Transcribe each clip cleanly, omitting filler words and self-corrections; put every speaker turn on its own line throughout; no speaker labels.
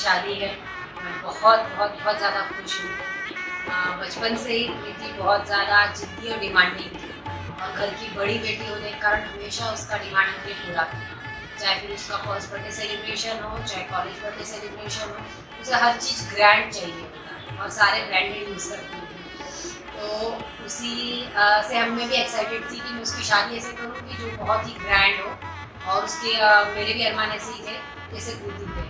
शादी है। मैं बहुत बहुत बहुत ज़्यादा खुश हूँ। बचपन से ही प्रीति बहुत ज़्यादा जिद्दी और डिमांडिंग थी और घर की बड़ी बेटी होने के कारण हमेशा उसका डिमांड हमने पूरा किया। चाहे फिर उसका फर्स्ट बर्थडे सेलिब्रेशन हो, चाहे कॉलेज बर्थडे सेलिब्रेशन हो, उसे हर चीज़ ग्रैंड चाहिए होता है और सारे ब्रांडेड यूज़ करती हूँ। तो उसी से मैं भी एक्साइटेड थी कि मैं उसकी शादी ऐसे करूँ कि जो बहुत ही ग्रैंड हो और उसके मेरे भी अरमान ऐसे ही थे जैसे प्रीति थे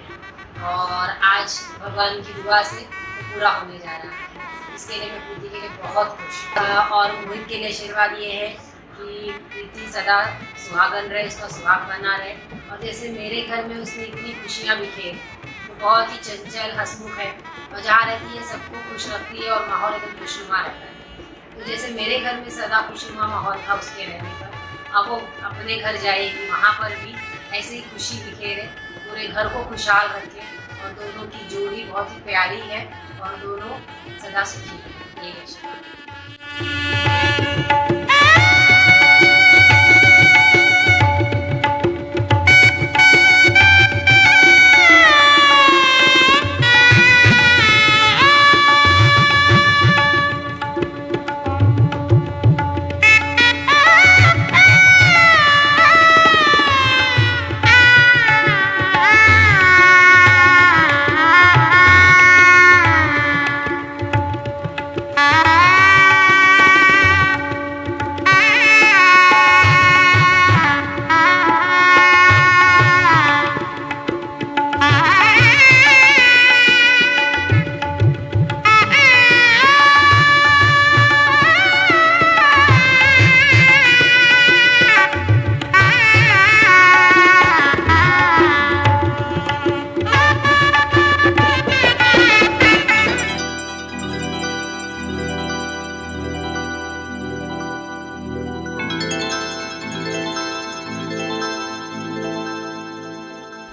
और आज भगवान की दुआ से वो पूरा होने जा रहा है। इसके लिए मैं प्रीति के लिए बहुत खुश हूँ और मोहित के लिए आशीर्वाद ये है कि प्रीति सदा सुहागन रहे, उसका सुहाग बना रहे और जैसे मेरे घर में उसने इतनी खुशियाँ बिखेर, वो बहुत ही चंचल हंसमुख है और जहाँ रहती है सबको खुश रखती है और माहौल एकदम खुशनुमा रहता है। तो जैसे मेरे घर में सदा खुशनुमा माहौल था उसके रहने पर, अब वो अपने घर जाएगी, वहाँ पर भी ऐसे ही खुशी बिखेरे, पूरे घर को खुशहाल रखे और दोनों की जोड़ी बहुत ही प्यारी है और दोनों सदा सुखी है। ये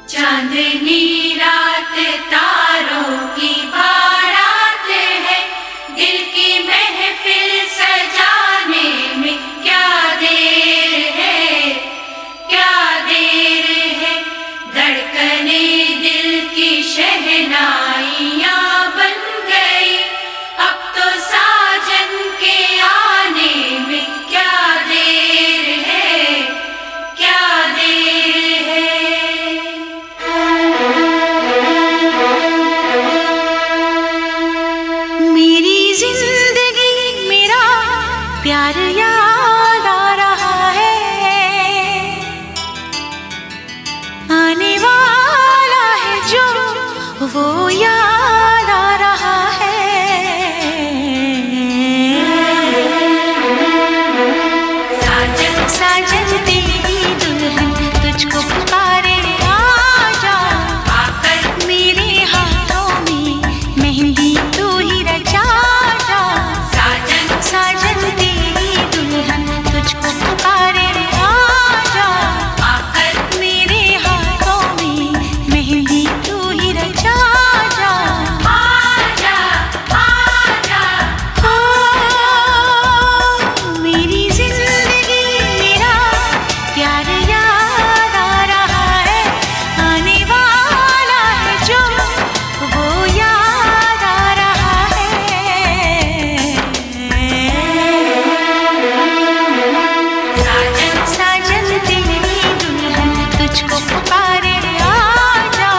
चांदनी रात तारों की बारात है, दिल की महफिल सजाने में क्या देर है, क्या देर है। धड़कने दिल की शहनाइयाँ बन गई, अब तो साजन के आने में क्या देर है, क्या देर है। मेरी जिंदगी मेरा प्यार याद आ रहा है, आने वाला है जो वो याद आ रहा है। साजन साजन तेरी दुल्हन तुझको पुकारे, आजा आकर मेरे हाथों में मेहंदी तू ही रचा जा। साजन साजन तेरी दुल्हन तुझको पुकारे, आजा आकर मेरे हाथों में मेहंदी तू ही रचा जा। आजा आजा मेरी जिंदगी मेरा प्यार याद आ रहा है, आने वाला है जो वो याद आ रहा है। साजन साजन तेरी दुल्हन तुझको पुकारे, आजा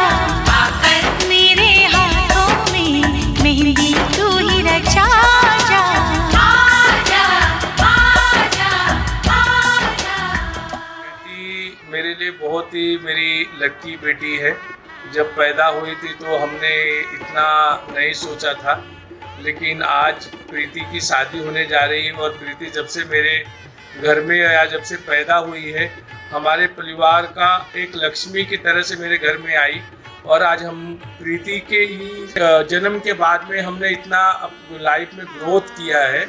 आकर मेरे हाथों में मेहंदी तू ही रचा जा। आजा आजा आजा।
बेटी मेरे लिए बहुत ही मेरी लकी बेटी है। जब पैदा हुई थी तो हमने इतना नहीं सोचा था, लेकिन आज प्रीति की शादी होने जा रही है और प्रीति जब से मेरे घर में या जब से पैदा हुई है, हमारे परिवार का एक लक्ष्मी की तरह से मेरे घर में आई। और आज हम प्रीति के ही जन्म के बाद में हमने इतना लाइफ में ग्रोथ किया है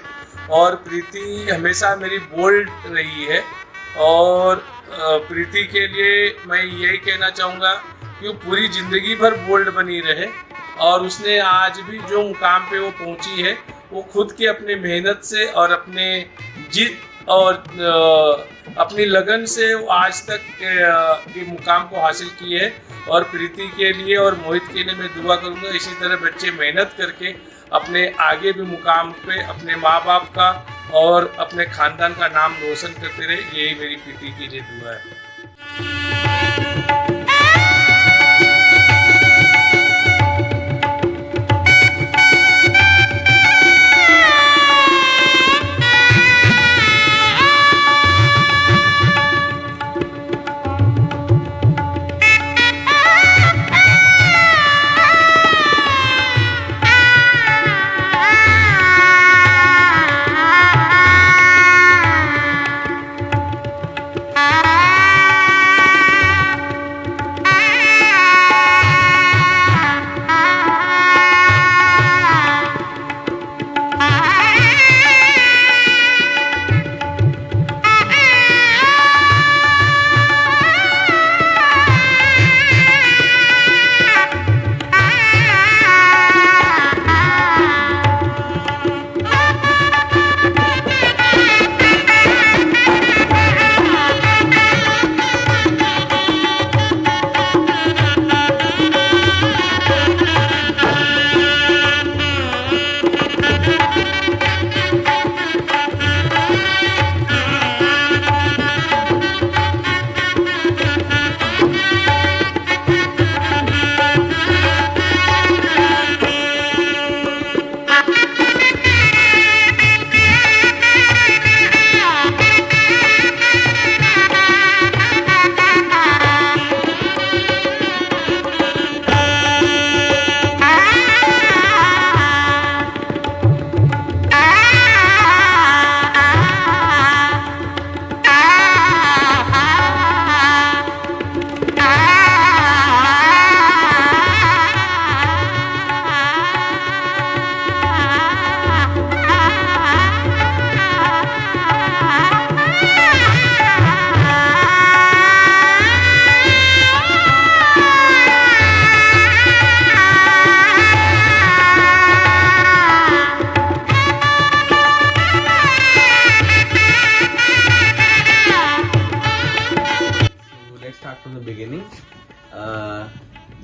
और प्रीति हमेशा मेरी बोल्ड रही है। और प्रीति के लिए मैं यही कहना चाहूँगा कि वो पूरी ज़िंदगी भर बोल्ड बनी रहे और उसने आज भी जो मुकाम पे वो पहुँची है वो खुद की अपने मेहनत से और अपने जिद और अपनी लगन से आज तक ये मुकाम को हासिल की है। और प्रीति के लिए और मोहित के लिए मैं दुआ करूँगा इसी तरह बच्चे मेहनत करके अपने आगे भी मुकाम पे अपने माँ बाप का और अपने ख़ानदान का नाम रोशन करते रहे, यही मेरी प्रीति के लिए दुआ है।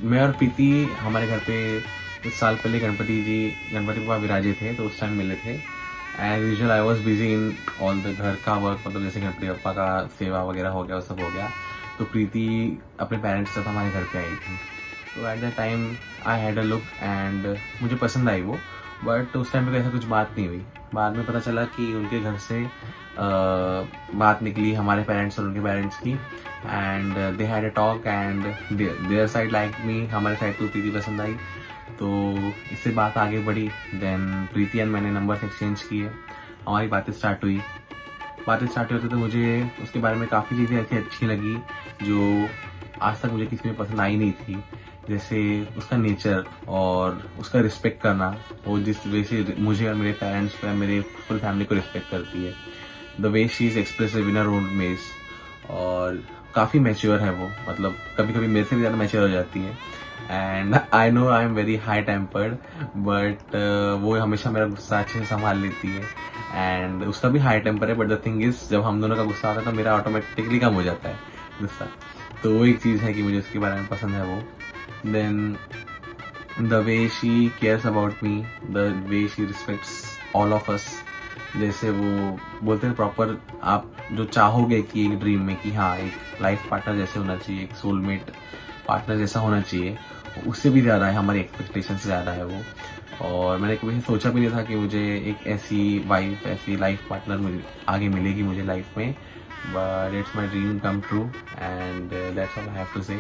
मैं और प्रीति हमारे घर पे कुछ साल पहले गणपति पापा विराजे थे, तो उस टाइम मिले थे। As usual I was busy in all the घर का वर्क, मतलब जैसे गणपति पापा का सेवा वगैरह हो गया, वो सब हो गया। तो प्रीति अपने पेरेंट्स के साथ हमारे घर पे आई थी। तो at the time I had a look and मुझे पसंद आई वो, बट उस टाइम पे ऐसा कुछ बात नहीं हुई। बाद में पता चला कि उनके घर से बात निकली हमारे पेरेंट्स और उनके पेरेंट्स की, and they had a talk and their side like me, हमारे साइड को प्रीति पसंद आई। तो इससे बात आगे बढ़ी। देन प्रीति एंड मैंने नंबर्स एक्सचेंज किए, हमारी बातें स्टार्ट हुई। बातें स्टार्ट होते तो मुझे उसके बारे में काफ़ी चीज़ें ऐसी अच्छी लगी जो आज तक मुझे किसी में पसंद आई नहीं थी। जैसे उसका नेचर और उसका रिस्पेक्ट करना, वो जिस वे से मुझे और मेरे पेरेंट्स को, मेरे फुल फैमिली को रिस्पेक्ट करती है। The way she is expressive in her own ways, और काफ़ी मैच्योर है वो, मतलब कभी कभी मेरे से भी ज़्यादा मैच्योर हो जाती है। And I know I am very high tempered, but वो हमेशा मेरा गुस्सा अच्छे से संभाल लेती है। एंड उसका भी हाई टेम्पर है, बट द थिंग इज़ जब हम दोनों का गुस्सा आता है तो मेरा ऑटोमेटिकली कम हो जाता है गुस्सा। तो वो एक चीज़ है कि मुझे उसके बारे में पसंद है वो। Then the way she cares about me, the way she respects all of us. जैसे वो बोलते हैं प्रॉपर, आप जो चाहोगे कि एक ड्रीम में कि हाँ एक लाइफ पार्टनर जैसे होना चाहिए, एक सोलमेट पार्टनर जैसा होना चाहिए, उससे भी ज़्यादा है, हमारी एक्सपेक्टेशन से ज़्यादा है वो। और मैंने कभी सोचा भी नहीं था कि मुझे एक ऐसी वाइफ, ऐसी लाइफ पार्टनर आगे मिलेगी मुझे लाइफ में, but it's my dream come true and that's all I have to say.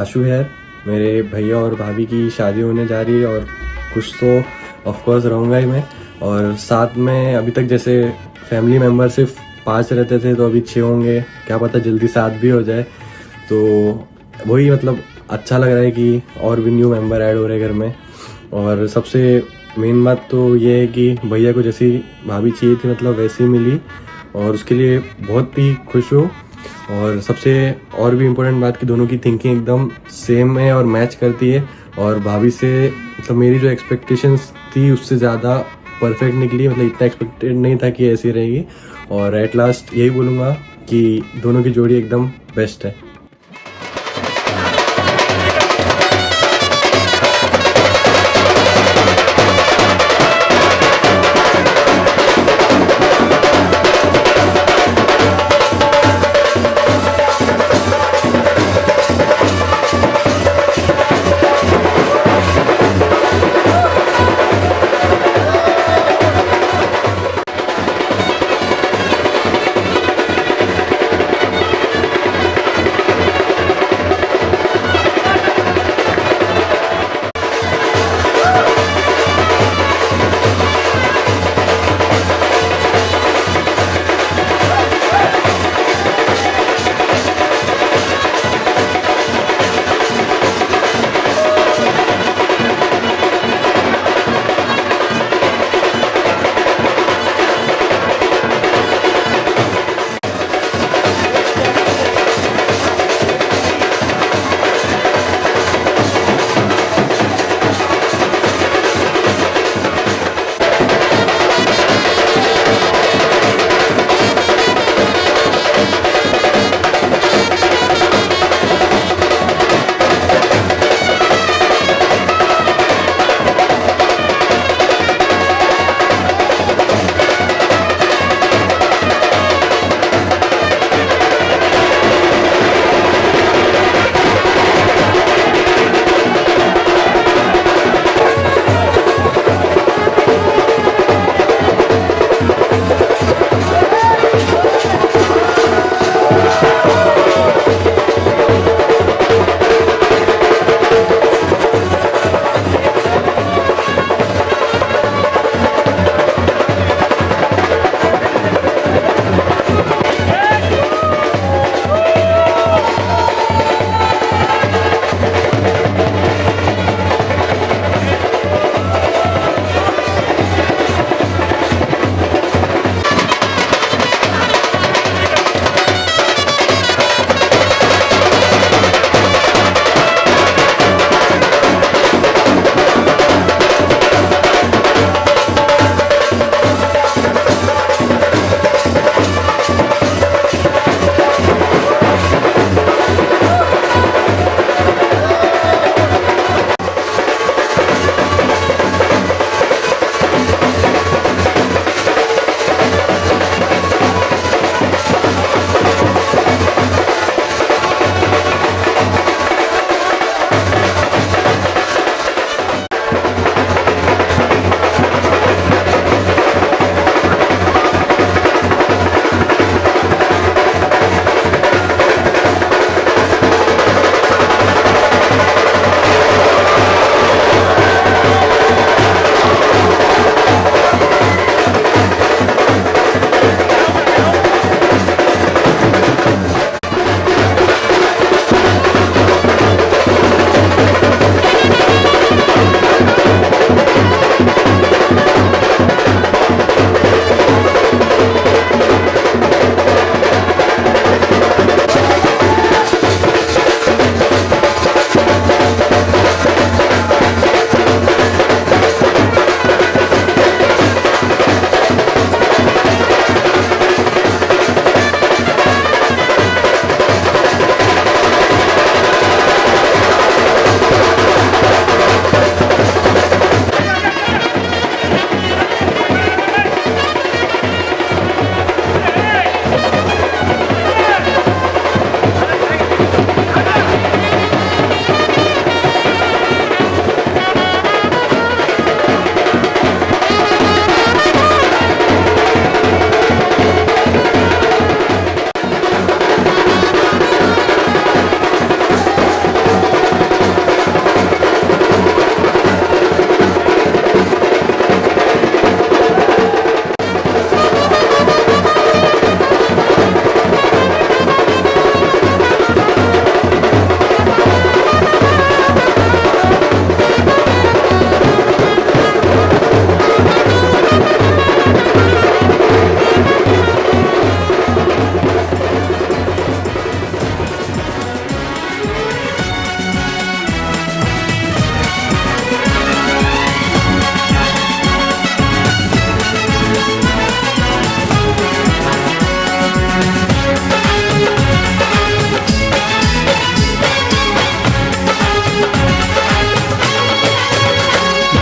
Ashu है, मेरे भैया और भाभी की शादी होने जा रही है और कुछ तो ऑफ कोर्स रहूँगा ही मैं। और साथ में अभी तक जैसे फैमिली मेम्बर सिर्फ 5 रहते थे तो अभी 6 होंगे, क्या पता जल्दी 7 भी हो जाए। तो वही मतलब अच्छा लग रहा है कि और भी न्यू मेंबर ऐड हो रहे हैं घर में। और सबसे मेन बात तो ये है कि भैया को जैसी भाभी चाहिए थी मतलब वैसी मिली और उसके लिए बहुत ही खुश हूँ। और सबसे और भी इम्पोर्टेंट बात कि दोनों की थिंकिंग एकदम सेम है और मैच करती है। और भाभी से मतलब मेरी जो एक्सपेक्टेशंस थी उससे ज़्यादा परफेक्ट निकली, मतलब इतना एक्सपेक्टेड नहीं था कि ऐसी रहेगी। और एट लास्ट यही बोलूँगा कि दोनों की जोड़ी एकदम बेस्ट है।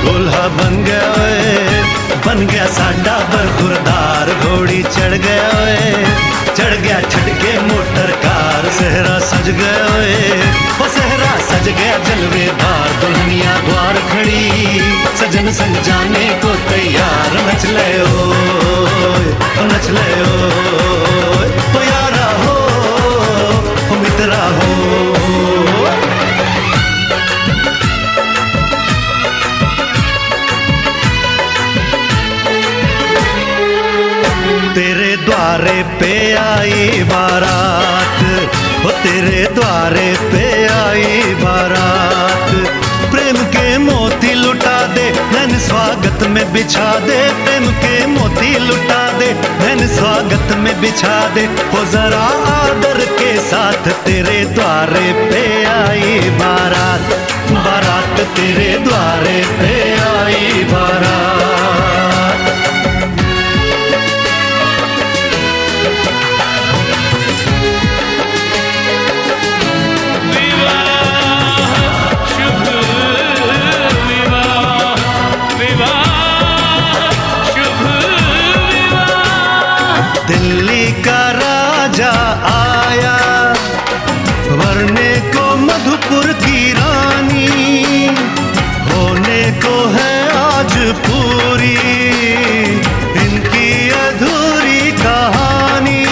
दूल्हा बन गया ओए, बन गया साडा बरखुरदार, घोड़ी चढ़ गया ओए, चढ़ गया छटके मोटर कार, सहरा सज गया ओए, वो सहरा सज गया जलवेदार, दुल्हनिया द्वार खड़ी, सजन संग जाने को तैयार, नच ले ओए, नच ले ओए, ओ यारा हो, ओ मित्रा हो। तेरे द्वारे पे आई बारात, ओ तेरे द्वारे पे आई बारात, प्रेम के मोती लुटा दे नैन स्वागत में बिछा दे, प्रेम के मोती लुटा दे नैन स्वागत में बिछा दे, हो जरा आदर के साथ तेरे द्वारे पे आई बारात, बारात तेरे द्वारे पे आई बारात। दिल्ली का राजा आया, वरने को मधुपुर की रानी, होने को है आज पूरी इनकी अधूरी कहानी,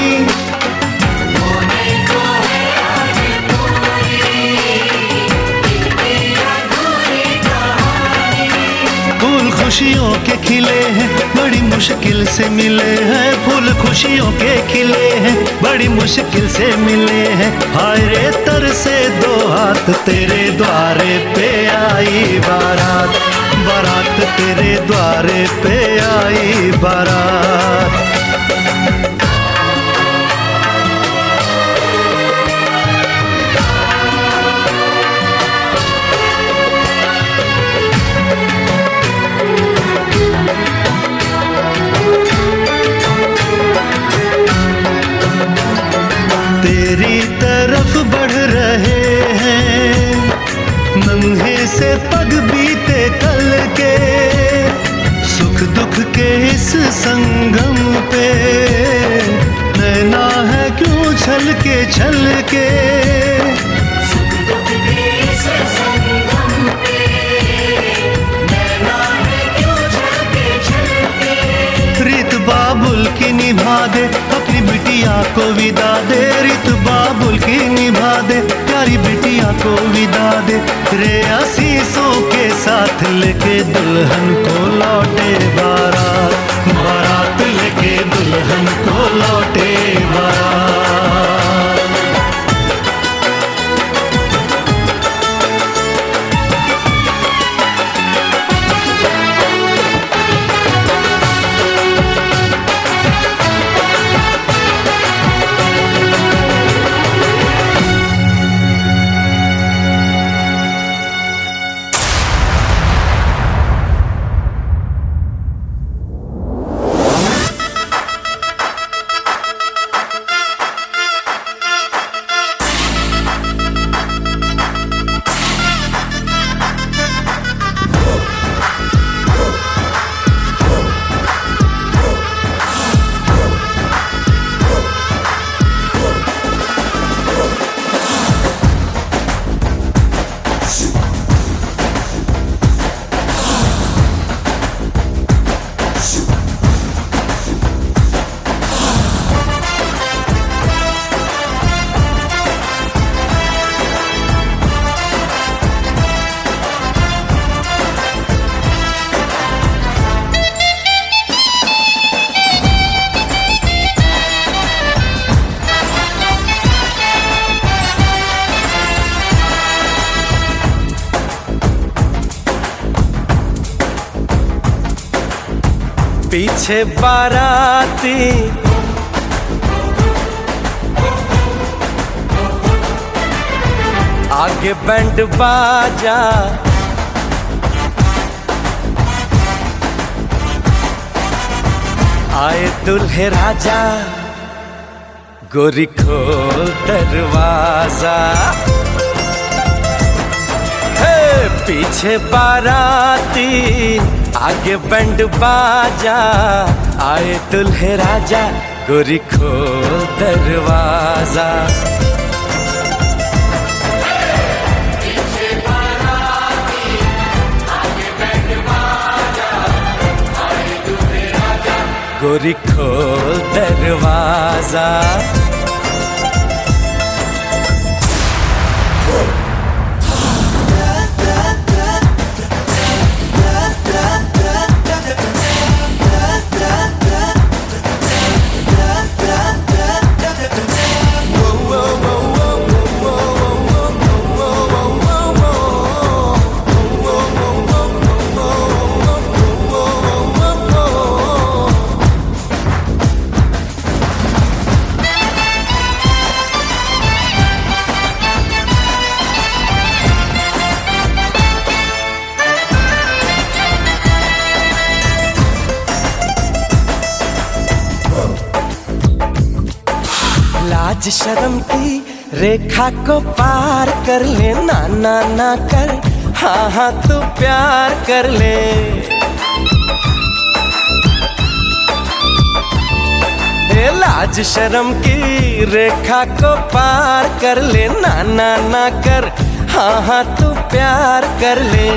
होने को है आज पूरी इनकी अधूरी कहानी। फूल खुशियों के खिले हैं, बड़ी मुश्किल से मिले हैं, फूल खुशियों के खिले हैं, बड़ी मुश्किल से मिले हैं, हाय रे तर से दो हाथ, तेरे द्वारे पे आई बारात, बारात तेरे द्वारे पे आई बारात। तेरी तरफ बढ़ रहे हैं नन्हे से पग बीते कल के, सुख दुख के इस संगम पे नैना है क्यों छल के, सुख दुख के इस संगम पे नैना है क्यों छल के, रीत बाबुल की निभा दे अपनी बिटिया को विदा दे, रीत बाबुल की निभा दे प्यारी बिटिया को विदा दे, रे आशीषों के साथ लेके दुल्हन को लौटे बारात, बारात लेके दुल्हन को लौटे बारात। पीछे बाराती आगे बैंड बाजा, आए दुल्हे राजा, गोरी खोल दरवाजा, हे
पीछे बाराती आगे बैंड बाजा, आए दुल्हे राजा गोरी खोल दरवाजा। गोरी खोल दरवाजा। लाज शर्म की रेखा को पार कर ले, ना ना ना कर, हाँ हाँ तू प्यार कर ले। लाज शर्म की रेखा को पार कर ले, ना ना ना कर, हाँ हाँ तू प्यार कर ले।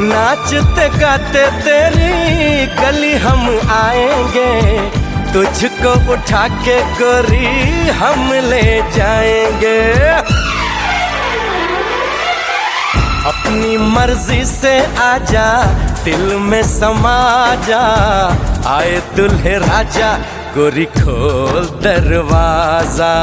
नाचते गाते तेरी गली हम आएंगे, तुझको उठा के गोरी हम ले जाएंगे। अपनी मर्जी से आजा, दिल में समा जा, आए दुल्हे राजा गोरी खोल दरवाजा।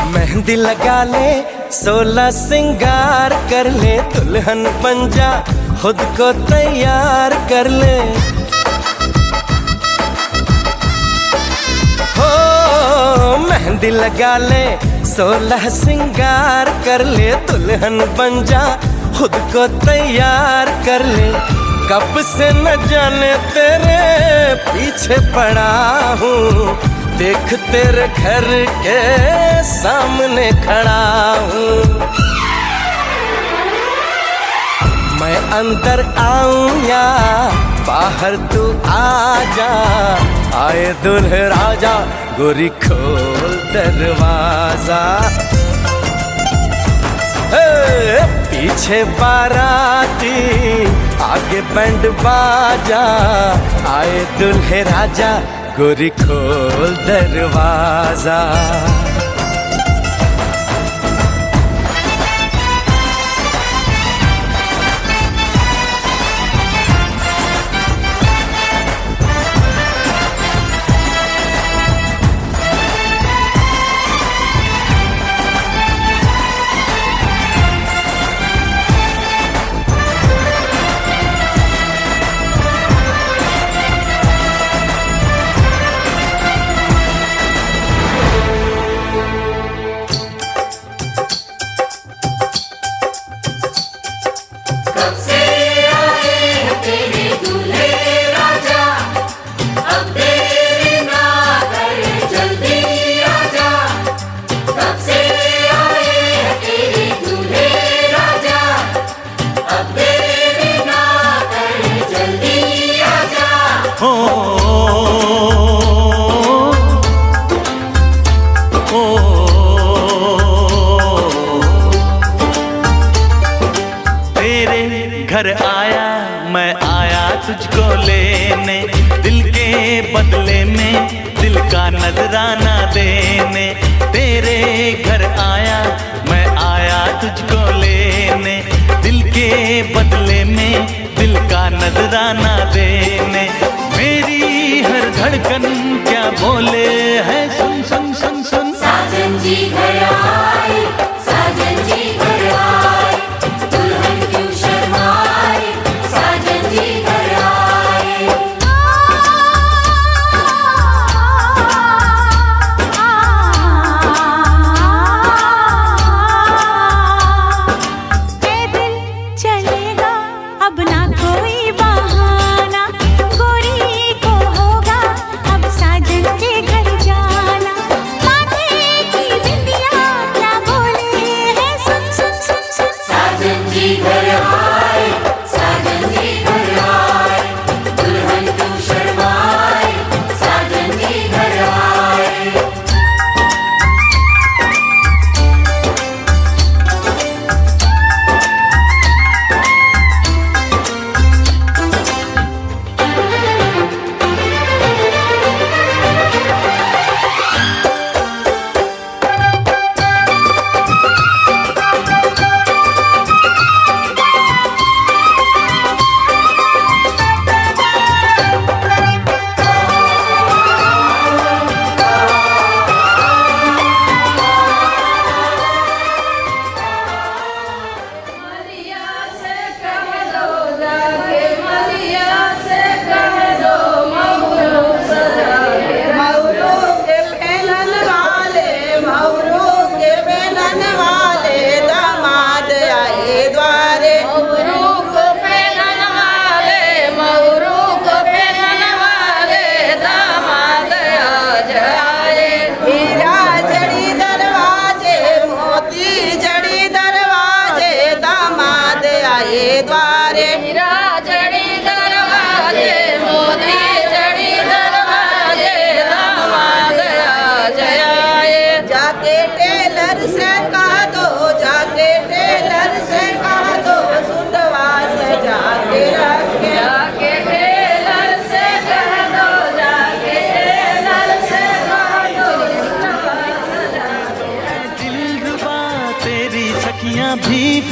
मेहंदी लगा ले, 16 सिंगार कर ले, दुल्हन बन जा खुद को तैयार कर ले। हो मेहंदी लगा ले, 16 सिंगार कर ले, दुल्हन बन जा खुद को तैयार कर ले। कब से न जाने तेरे पीछे पड़ा हूँ, देख तेरे घर के सामने खड़ा हूँ। मैं अंदर आऊं या बाहर तू आ जा, आए दुल्हे राजा गोरी खोल दरवाजा। पीछे बाराती आगे बैंड बाजा, आए दुल्हे राजा गोरी खोल दरवाजा।
घर आया मैं आया तुझको लेने, दिल के बदले में दिल का नजराना देने। तेरे घर आया मैं आया तुझको लेने, दिल के बदले में दिल का नजराना देने। मेरी हर धड़कन क्या बोले है, सुन सुन सुन सुन।
साजन जी घर आए, साजन जी घर आए, दुल्हन क्यों शर्माए, साजन जी घर आए।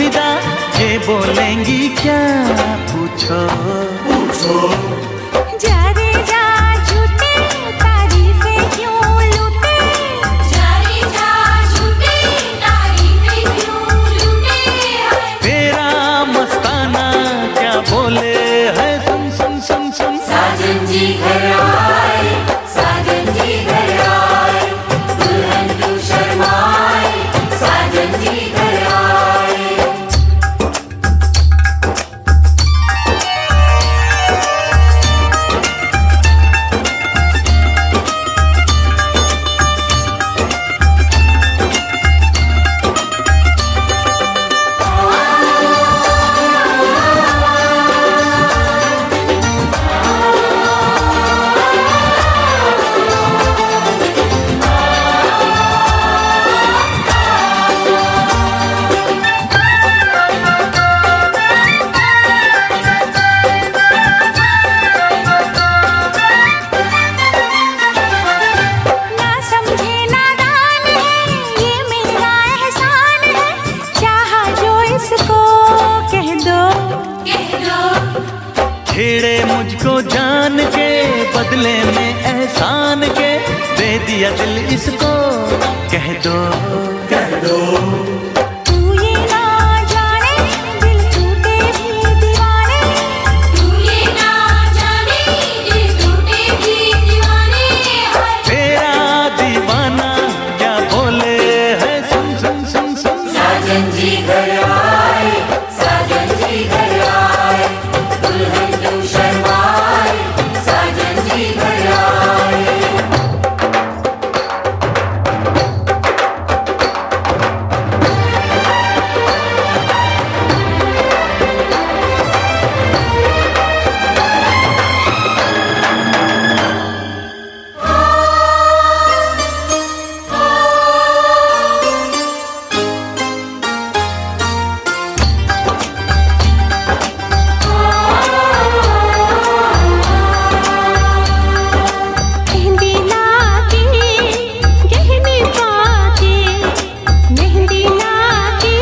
विदा, ये बोलेंगी क्या पूछो।
जा रे जा झूठे तारीफें क्यों लूटे,
जा रे जा झूठे तारीफें क्यों लूटे हैं।
तेरा मस्ताना क्या बोले है, सुन सुन सुन सुन।
साजन जी घर आए, साजन जी घर आए, दुल्हन क्यों शर्माए, साजन जी घर आए।
ना समझे नादान है, ये मेरा एहसान है, चाहा जो इसको कह दो।
कह दो
छेड़े मुझको जान के, बदले में एहसान के, दे दिया दिल इसको, कह दो कह दो।
तू ये ना जाने दिल टूटे भी दीवाने,
तू ये ना जाने दिल टूटे भी दीवाने हैं।
तेरा दीवाना क्या बोले है, सुन सुन सुन सुन।
साजन जी घर आए, साजन जी घर आए, दुल्हन क्यों शर्माए, साजन जी घर आए।
मेहंदी लाके गहने पाके, मेहंदी लाके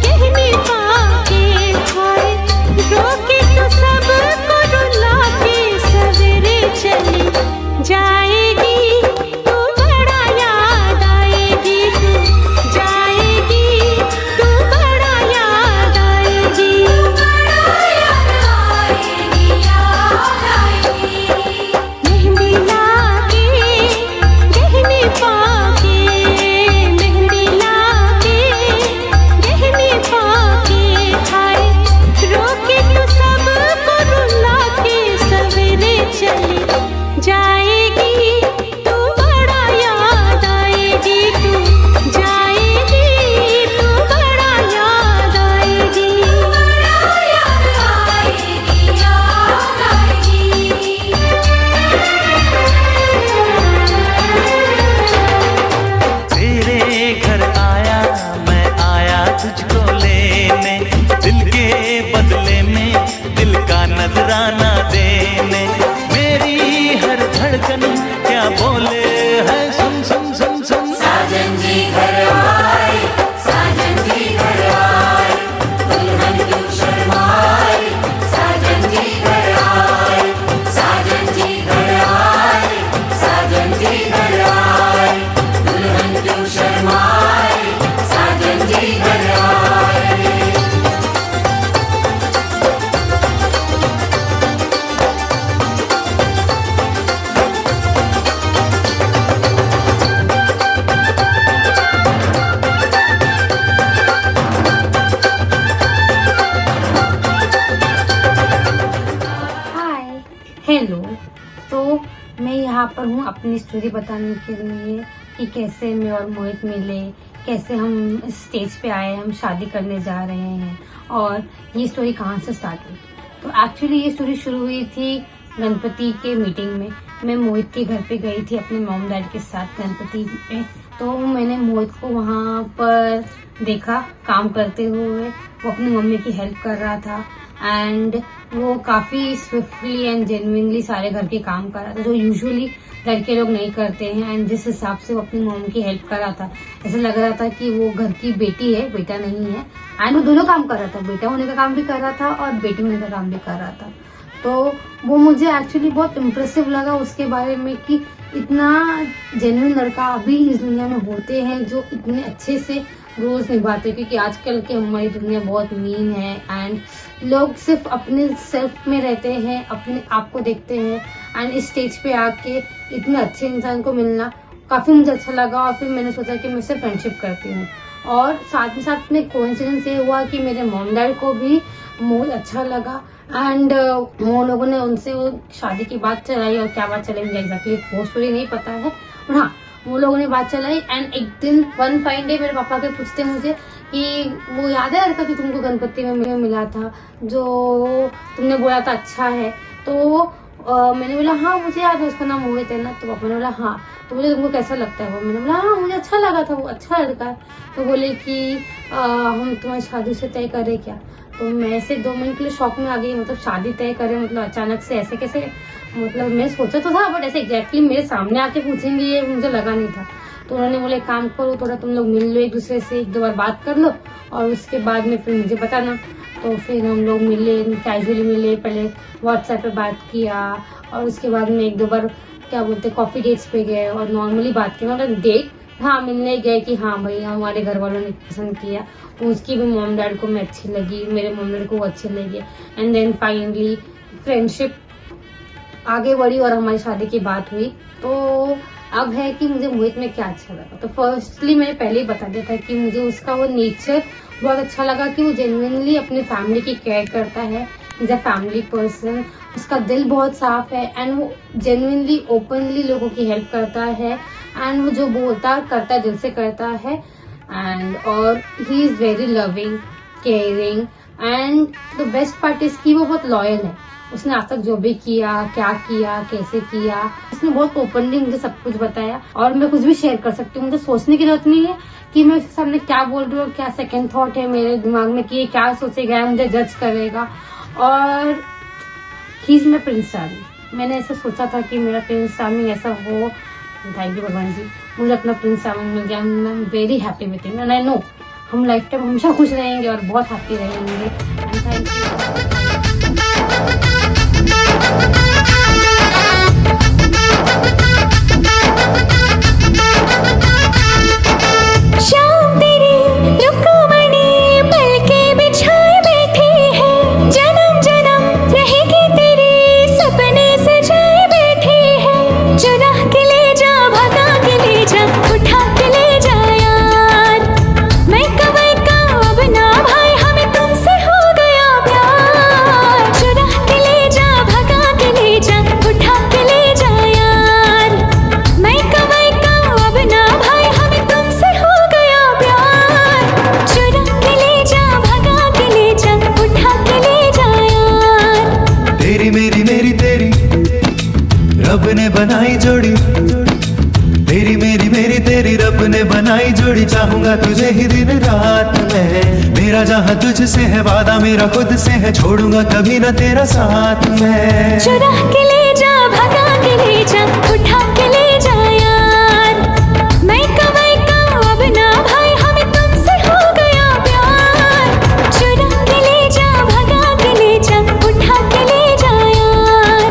गहने पाके, हाय रोके तो सबको रुला के सवेरे चली जाएगी, तू बड़ा याद आएगी, तू जाएगी, तू बड़ा याद आएगी। मेहंदी लाके गहने पाके, मेहंदी लाके गहने पाके, हाय रोके तो सबको रुला के सवेरे चली जाएगी, तू बड़ा याद आएगी, तू जाएगी, तू बड़ा याद आएगी।
तेरे घर आया मैं, आया तुझको लेने, दिल के बदले में दिल का नजराना देने। मेरी हर धड़कन क्या बोले है, सुन सुन सुन सुन।
साजन जी घर आए, साजन जी घर आए, दुल्हन क्यों शर्माए, साजन जी घर आए, साजन जी घर आए, साजन जी घर आए, दुल्हन क्यों शर्माए, साजन जी घर आए।
Hi hello. तो मैं यहाँ पर हूँ अपनी स्टोरी बताने के लिए कि कैसे मैं और मोहित मिले, कैसे हम इस स्टेज पे आए, हम शादी करने जा रहे हैं और ये स्टोरी कहाँ से स्टार्ट हुई। तो एक्चुअली ये स्टोरी शुरू हुई थी गणपति के मीटिंग में। मैं मोहित के घर पे गई थी अपने मॉम डैड के साथ गणपति पे। तो मैंने मोहित को वहाँ पर देखा काम करते हुए, वो अपनी मम्मी की हेल्प कर रहा था एंड वो काफ़ी स्विफ्टली एंड जेन्युइनली सारे घर के काम कर रहा था जो यूजुअली
लड़के लोग नहीं करते हैं। एंड जिस हिसाब से वो अपनी मॉम की हेल्प कर रहा था, ऐसा लग रहा था कि वो घर की बेटी है, बेटा नहीं है। एंड वो दोनों काम कर रहा था, बेटा होने का काम भी कर रहा था और बेटी होने का काम भी कर रहा था। तो वो मुझे एक्चुअली बहुत इम्प्रेसिव लगा उसके बारे में कि इतना जेन्युइन लड़का अभी इस दुनिया में होते हैं जो इतने अच्छे से रोज निभाते, क्योंकि आजकल की हमारी दुनिया बहुत मीन है एंड लोग सिर्फ अपने सेल्फ में रहते हैं, अपने आप को देखते हैं। एंड इस स्टेज पे आके इतने अच्छे इंसान को मिलना काफ़ी मुझे अच्छा लगा और फिर मैंने सोचा कि मैं इससे फ्रेंडशिप करती हूँ। और साथ में कोइंसिडेंस ये हुआ कि मेरे मॉम डैड को भी बहुत अच्छा लगा एंड वो लोगों ने उनसे वो शादी की बात चलाई, और क्या बात चलाई मुझे एग्जैक्टली वो स्टोरी नहीं पता है, और हाँ वो लोगों ने बात चलाई। एंड एक दिन वन फाइन डे मेरे पापा के पूछते मुझे कि वो याद है लड़का कि तुमको गणपति में मिला था, जो तुमने बोला था अच्छा है। तो मैंने बोला हाँ मुझे याद है, उसका नाम मोहित है ना। तो पापा ने बोला हाँ। तो बोले तुमको कैसा लगता है वो? मैंने बोला हाँ मुझे अच्छा लगा था, वो अच्छा लड़का है। तो बोले कि हम तुम्हारी शादी से तय करें क्या? तो मैं ऐसे 2 मिनट के लिए शॉक में आ गई, मतलब शादी तय करें मतलब अचानक से ऐसे कैसे? मतलब मैं सोचा तो था बट ऐसे एग्जैक्टली मेरे सामने आके पूछेंगे ये मुझे लगा नहीं था। तो उन्होंने बोले काम करो, थोड़ा तुम लोग मिल लो एक दूसरे से, 1-2 बार बात कर लो और उसके बाद में फिर मुझे बताना। तो फिर हम लोग मिले, कैजुअली मिले, पहले व्हाट्सएप पे बात किया और उसके बाद में 1-2 बार क्या बोलते कॉफ़ी डेट्स पे गए और नॉर्मली बात की, मतलब डेट हाँ मिलने गए कि हाँ भाई हमारे घर वालों ने पसंद किया, उसकी भी मॉम डैड को मैं अच्छी लगी, मेरे मॉम डैड को वो अच्छे लगे। एंड देन फाइनली फ्रेंडशिप आगे बढ़ी और हमारी शादी की बात हुई। तो अब है कि मुझे मोहित में क्या अच्छा लगा। तो फर्स्टली मैंने पहले ही बता दिया था कि मुझे उसका वो नेचर बहुत अच्छा लगा कि वो जेन्युइनली अपनी फैमिली की केयर करता है, इज अ फैमिली पर्सन, उसका दिल बहुत साफ है एंड वो जेन्युइनली ओपनली लोगों की हेल्प करता है एंड वो जो बोलता करता है दिल से करता है। एंड और he is very loving, caring and the best part is कि वो बहुत लॉयल है। उसने आज तक जो भी किया, क्या किया, कैसे किया, उसने बहुत ओपनली मुझे सब कुछ बताया और मैं कुछ भी शेयर कर सकती हूँ। मुझे सोचने की जरूरत नहीं है कि मैं उसके सामने क्या बोल रही हूँ, क्या सेकंड थॉट है मेरे दिमाग में कि ये क्या सोचेगा, मुझे जज करेगा। और he is my Prince charming. मैंने ऐसा सोचा था कि मेरा प्रिंस चार्मिंग ऐसा हो। थैंक यू भगवान जी, मुझे अपना प्रिंस चार्मिंग मिल गया। I am very happy with him and I know हम लाइफ टाइम हमेशा खुश रहेंगे और बहुत हैप्पी रहेंगे। Thank you.
शाम तेरी रुकमणी पलके बिछाए बैठी है, जन्म जन्म रहेगी तेरे सपने सजाए बैठी है। चुरा के ले जा, भगा के ले जा, उठा के ले जा यार। मैं कमाई का अब ना भाई, हमें तुमसे हो गया प्यार। चुरा के ले जा, भगा के ले जा, उठा के ले जा यार। मैं कमाई का अब ना भाई, हमें तुमसे हो गया प्यार। चुरा के ले जा, भगा के ले जा, उठा के ले जा यार।
तेरी मेरी मेरी तेरी रब ने बनाई जोड़ी, तेरी मेरी मेरी तेरी रब ने बनाई जोड़ी। चाहूंगा तुझे ही दिन रात में, मेरा जहाँ तुझसे है वादा मेरा खुद से है, छोड़ूंगा कभी ना तेरा साथ में।
चुरा के ले जा, भगा के ले जा, उठा के ले जा यार। मैं कमाई का अब ना भाई, हमें तुमसे हो गया प्यार। चुरा के ले जा, भगा के ले जा, उठा के ले जा यार।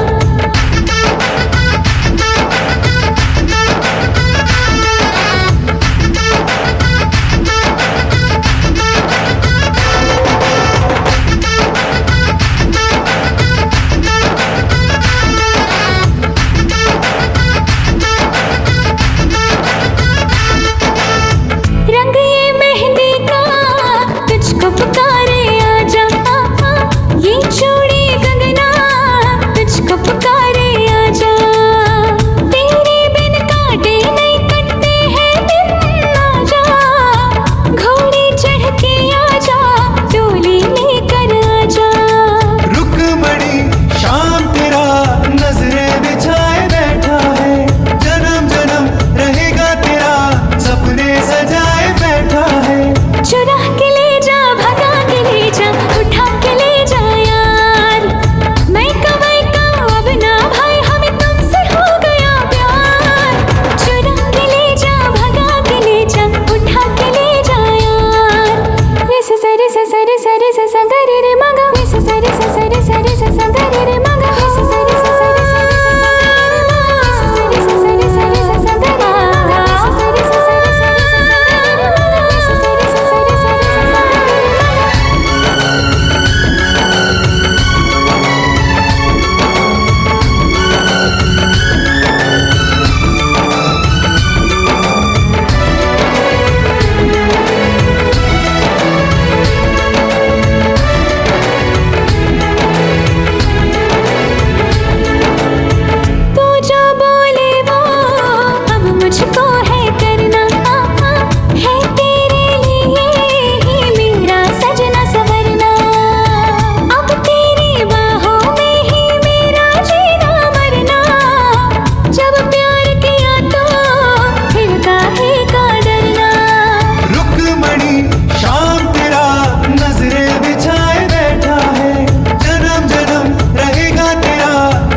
सरे सरे स स ग रे रे म ग नि स सरे स सरे सरे स स ग रे रे म ग नि स सरे स सरे सरे स स ग रे रे म ग नि स सरे स सरे सरे स स ग रे रे म ग नि स सरे स सरे सरे स स ग रे रे म ग नि स सरे स सरे सरे स स ग रे रे म ग। तू जो बोले वो अब मुझको है करना, है तेरे लिए ही मेरा सजना सवरना। अब तेरी बाहों में ही मेरा जीना मरना। जब प्यार किया तो फिर काहे का डरना।
रुकमणी शाम तेरा नजरे बिछाए बैठा है, जन्म जन्म रहेगा तेरा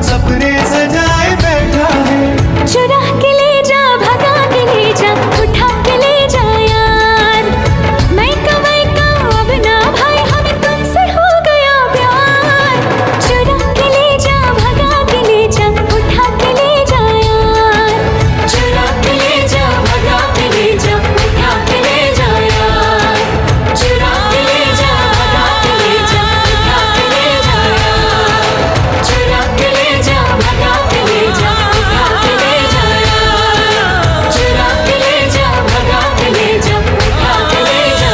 सपने सजाए बैठा है।
चुरा के ले जा, भगा के ले जा, उठा के ले जा यार। मैं कमाई का अब ना भाई, हमें तुमसे हो गया प्यार। चुरा के ले जा, भगा के ले जा, उठा के ले जा यार। चुरा के ले जा, भगा के ले जा, उठा के ले जा यार। चुरा के ले जा, भगा के ले जा, उठा के ले जा यार। चुरा के ले जा, भगा के ले जा, उठा के ले जा यार। चुरा के ले जा, भगा के ले जा, उठा के ले जा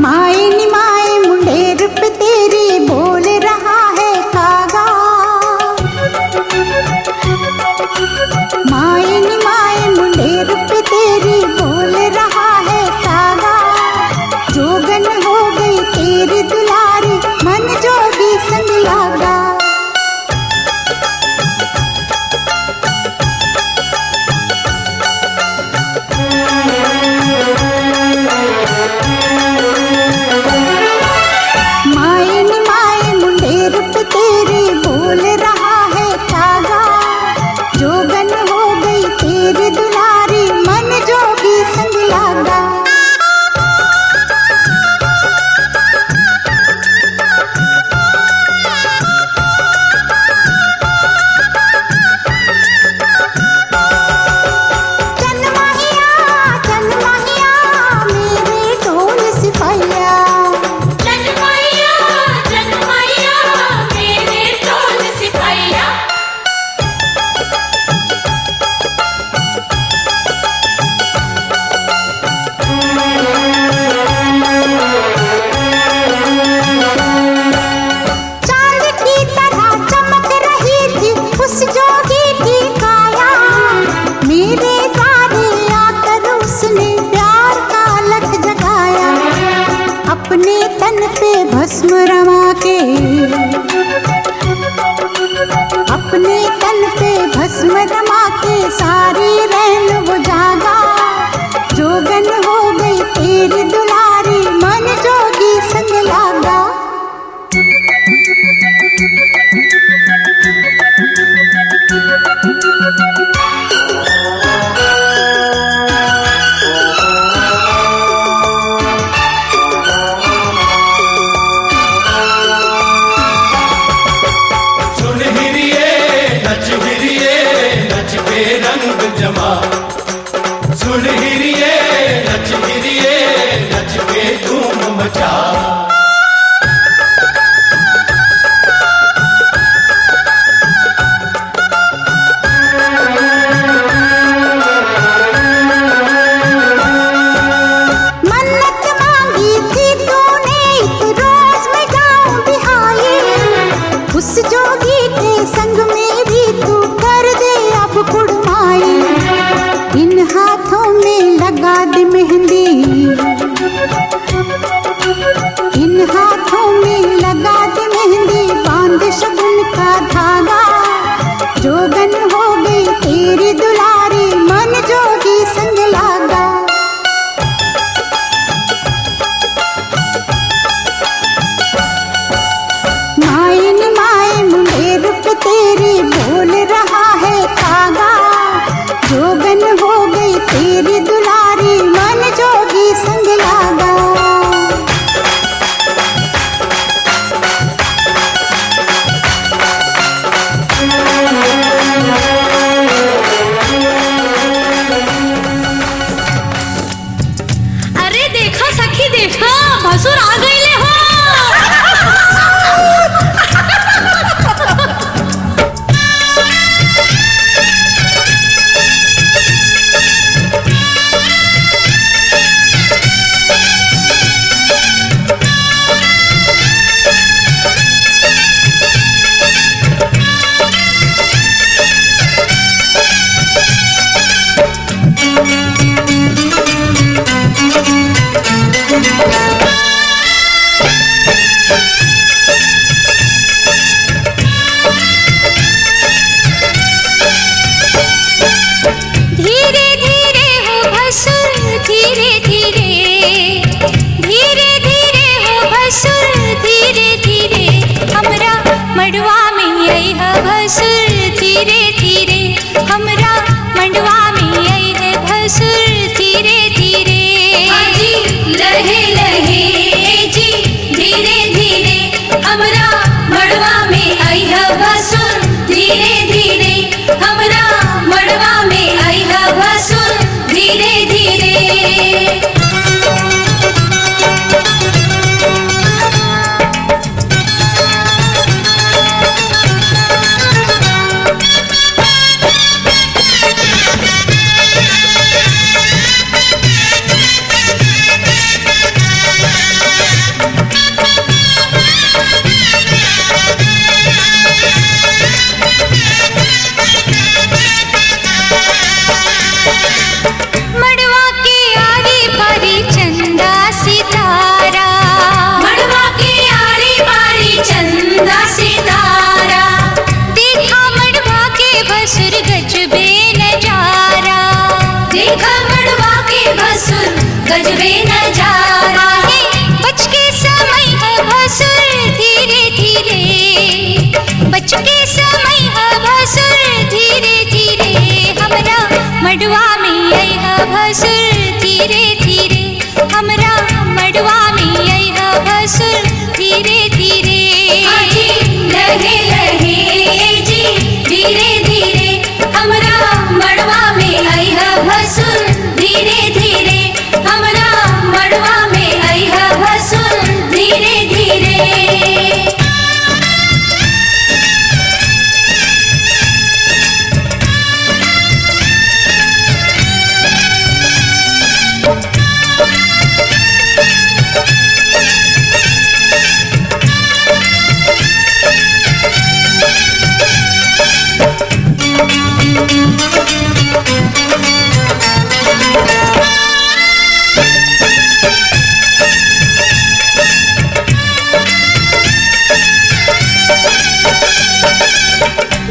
माए नी माए मुंडेर पे तेरी बोल रहा है कागा। माए नी माए मुंडेर पे तेरी बोल रहा है कागा। जोगन हो गई तेरी दुलारी, मन जोगी संग लागा। माए नी माए मुंडेर पे तेरी बोल रहा है कागा। जोगन हो गई तेरी दुलारी, मन जोगी संग लागा। चन माहिया मेरे ढोल सिपाहिया।
जन्मैया मेरे ढोल सिपाहिया।
चांद की तरह चमक रही थी उस जोगी की काया। मेरे द्वारे आकर उसने प्यार का लख जगाया। अपने तन पे भस्म रमा के, अपने तन पे भस्म रमा के सारी रैन वो जागा। जोगन हो गई तेरी दुलारी, मन जोगी संग लागा।
सुन हिरिए नच के रंग जमा। सुन हिरिए नच के धूम मचा।
मन्नत मांगी थी तूने एक रोज मैं जाऊं बिहाई। उस जोगी के संग में भी तू कर दे अब कुड़माई। इन हाथों में लगा दे मेहंदी, इन हाथों में लगा दे मेहंदी। बांध शगुन का धागा। जोगन हो गई तेरी दुलारी, मन जोगी संग लागा।
देखी देखा भसुर आ गईले हो। धीरे धीरे हो भसुर धीरे धीरे, धीरे धीरे हो भसुर धीरे धीरे, हमरा मड़वा में आई है भसुर धीरे धीरे, हमरा मड़वा में आई है भसुर धीरे धीरे।
जी लहे लहे जी धीरे धीरे, हमरा मड़वा में आई है भसुर धीरे धीरे, हमरा मड़वा में आई है भसुर धीरे धीरे।
मड़वा के आरी पारी चंदा सितारा,
मड़वा के आरी पारी चंदा सितारा,
देखा मड़वा के भसुर गजबे नजारा,
देखा मड़वा के भसुर गजबे नजारा।
बच के समय है भसुर धीरे धीरे, बच के समय है भसुर धीरे धीरे, हमरा मड़वा में आई है भसुर धीरे धीरे, हमरा मड़वा में आई है भसुर धीरे धीरे।
जी लहे लहे जी धीरे धीरे, हमरा मड़वा में आई है भसुर धीरे धीरे, हमरा मड़वा में आई है भसुर धीरे धीरे।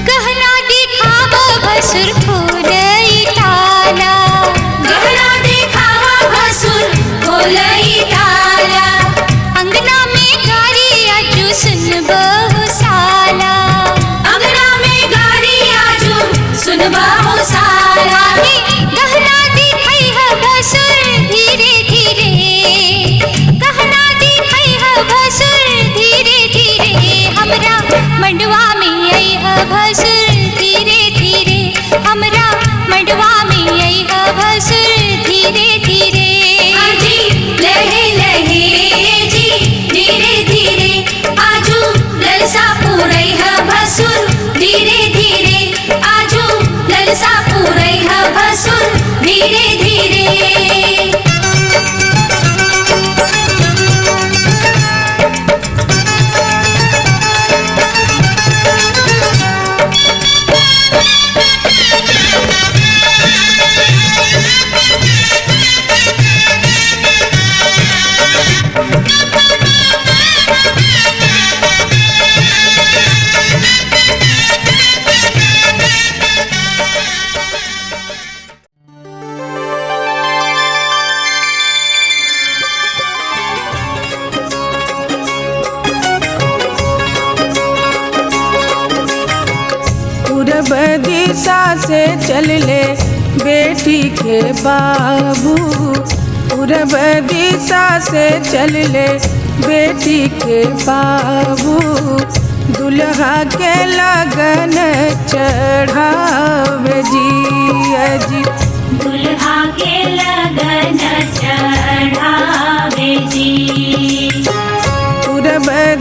गहना दिखावा भसुर खोलई ताला,
गहना दिखावा भसुर खोलई ताला,
अंगना में गारी आजू सुन बहु साला,
अंगना में गारी आजू सुनबा हो साला।
गहना दिखाई है भसुर धीरे धीरे, गहना दिखाई है भसुर धीरे धीरे, हमरा मंडवा में आई है भसुर धीरे धीरे, हमरा मंडवा में आई है भसुर धीरे धीरे।
जी लहे लहे जी धीरे धीरे, आजू ललसा पूरई है भसुर धीरे धीरे, आजू ललसा पूरई है भसुर धीरे धीरे।
पूरब दिशा से चल ले बेटी के बाबू, पूरब दिशा से चल ले बेटी के बाबू, दुल्हा के लगन चढ़ावे जी अजी,
दुल्हा के लगन चढ़ावे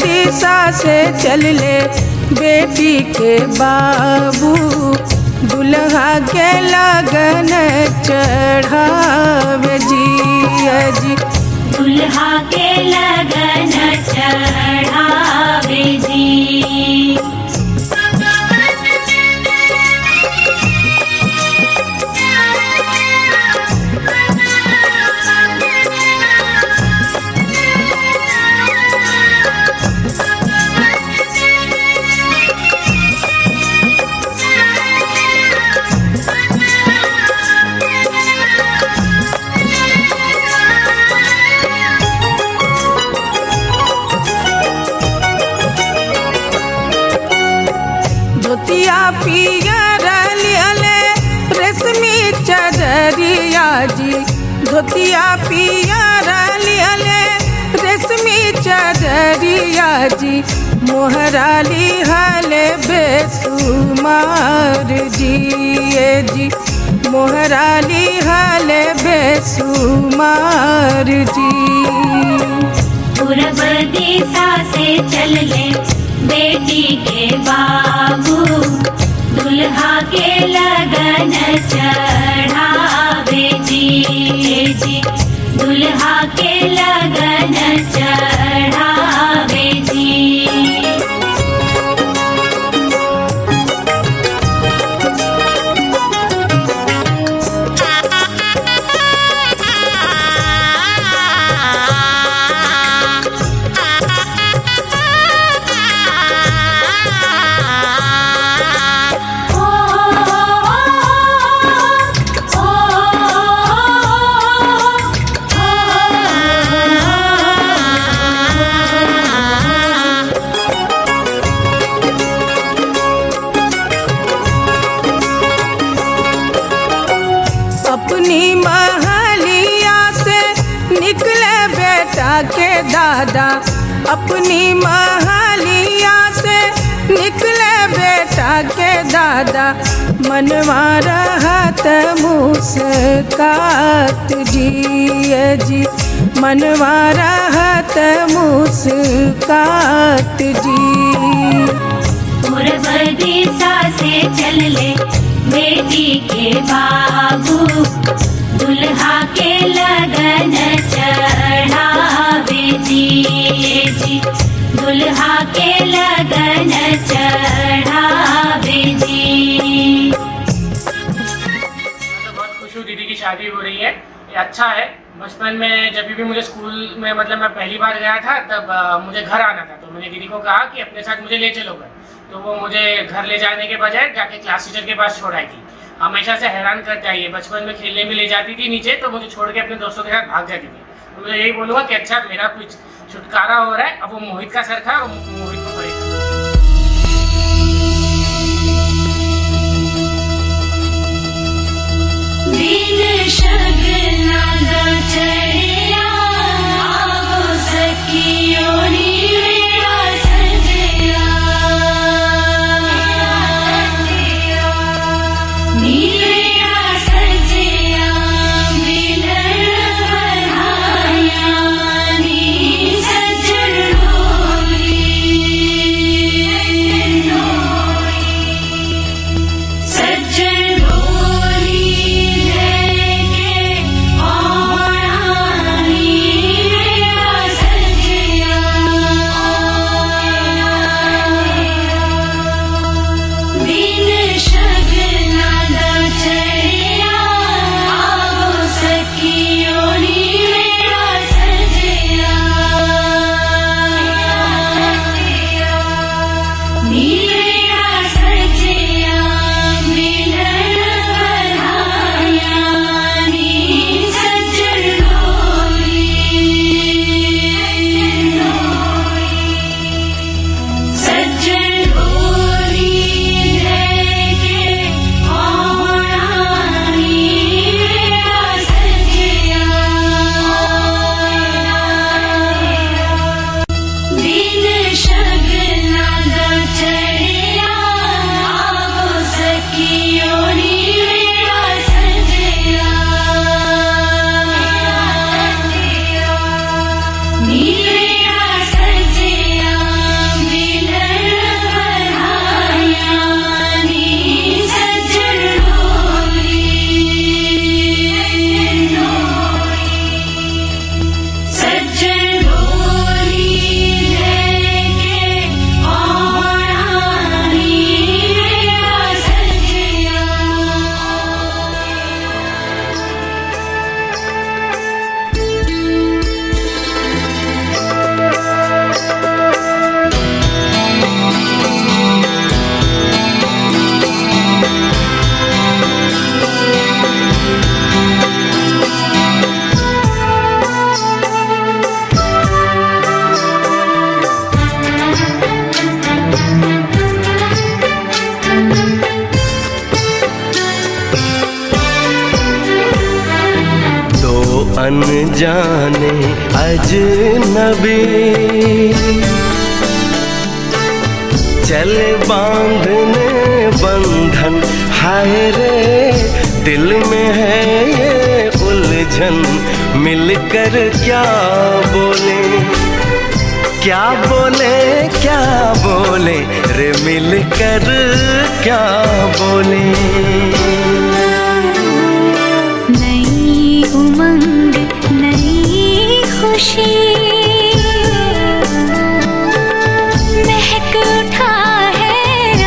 दिशा से चल ले बेटी के बाबू, दुल्हा के लगन चढ़ावे जी जी।
दुल्हा के लगन चढ़ावे जी।
धोतिया पियर लिहले रेशमी चदरिया जी, धोतिया पियर लिहले रेशमी चदरिया जी। मोहरा लिहले बेसुमार जी जी, मोहरा लिहले बेसुमार जी।
पूरब दिशा से चल ले बेटी के बाबू, दुल्हा के लगन चढ़ावे जी जी। दुल्हा के लगन चढ़ावे जी।
अपनी महलिया से निकले बेटा के दादा, अपनी महलिया से निकले बेटा के दादा। मनवा रहत मुस्कात जी जी, मनवा रहत मुस्कात जी।
पूरब दिशा से चल ले बेटी के बाबू, दुल्हा के लगन चढ़ावे जी जी। दुल्हा के लगन चढ़ावे जी।
मैं तो बहुत खुश हूँ दीदी की शादी हो रही है, ये अच्छा है। बचपन में जब भी मुझे स्कूल में मतलब मैं पहली बार गया था तब मुझे घर आना था, तो मैंने दीदी को कहा कि अपने साथ मुझे ले चलो घर। तो वो मुझे घर ले जाने के बजाय जाके क्लास टीचर के पास छोड़ आई थी। हमेशा से हैरान करता है ये, बचपन में खेलने में ले जाती थी नीचे तो मुझे छोड़ के अपने दोस्तों के साथ भाग जाती थी। तो मुझे यही बोलूँगा कि अच्छा मेरा कुछ छुटकारा हो रहा है। अब वो मोहित का सर था और मोहित को परेशान।
दिन शगना चढ़िया आओ सखियों नीरा सजया। नीरा सजया मिलन बढ़ाया नी सजन डोली। सजन डोली लेके
अनजाने अजनबी चले बांधने बंधन, हाय रे दिल में है ये उलझन, मिलकर क्या बोले, क्या बोले, क्या बोले रे मिलकर क्या बोले।
नई उमंग नई खुशी महक उठा है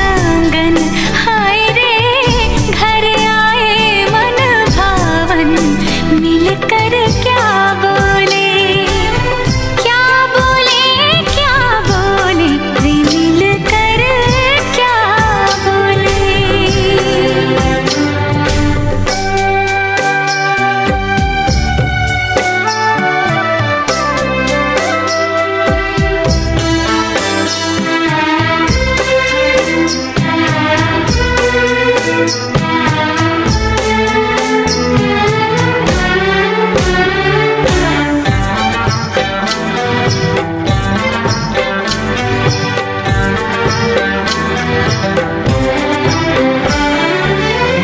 आंगन, हाय रे घर आए मन भावन, मिलकर क्या बोले, क्या बोले, क्या बोले रे मिलकर क्या बोले।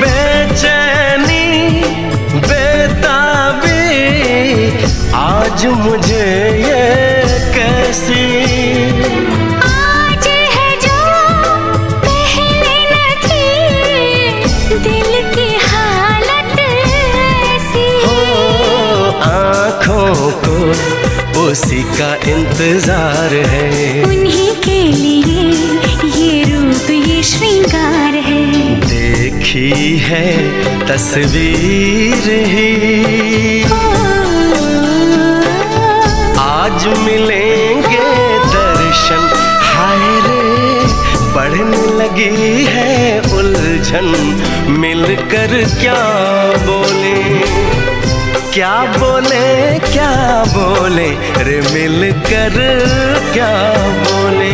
बेचैनी बेताबी आज मुझे ये कैसी,
आज है जो पहले न थी, दिल की हालत ऐसी,
हो आँखों को उसी का इंतजार है,
उन्हीं के लिए ये रूप ये श्रृंगार है,
देखी है तस्वीर ही आज मिलेंगे दर्शन, हाय रे बढ़ने लगी है उलझन, मिलकर क्या बोले, क्या बोले, क्या बोले रे मिलकर क्या बोले।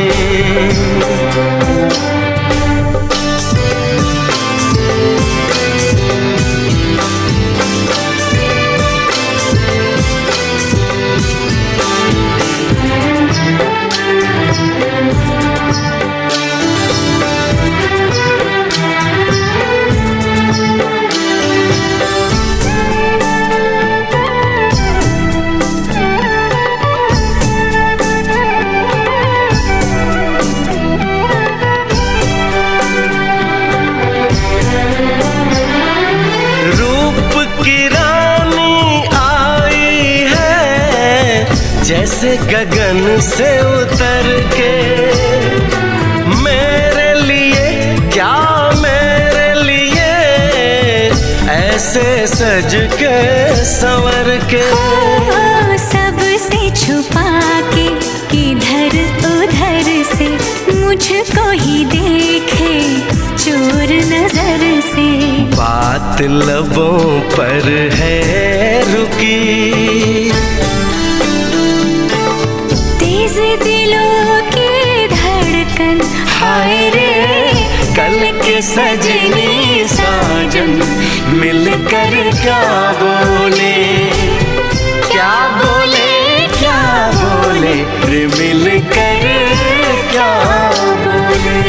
रूप की रानी आई है जैसे गगन से उतर के, मेरे लिए क्या मेरे लिए ऐसे सज के संवर के,
सबसे छुपा के इधर उधर से मुझको ही देखे चोर नजर से,
बात लबों पर है रुकी,
तेज दिलों की धड़कन, हाय रे
कल के सजनी साजन, मिलकर क्या बोले, क्या बोले, क्या बोले रे मिलकर क्या बोले।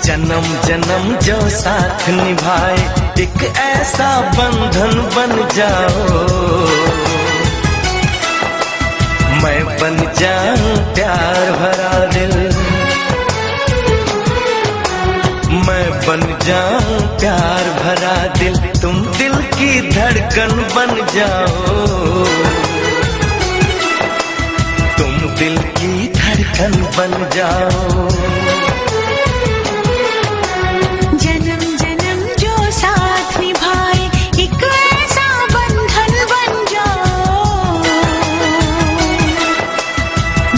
जन्म जन्म जो साथ निभाए एक ऐसा बंधन बन जाओ, मैं बन जाऊं प्यार भरा दिल, मैं बन जाऊं प्यार भरा दिल, तुम दिल की धड़कन बन जाओ, तुम दिल की धड़कन बन जाओ।
जन्म जन्म जो साथ निभाए एक ऐसा बंधन बन जाओ,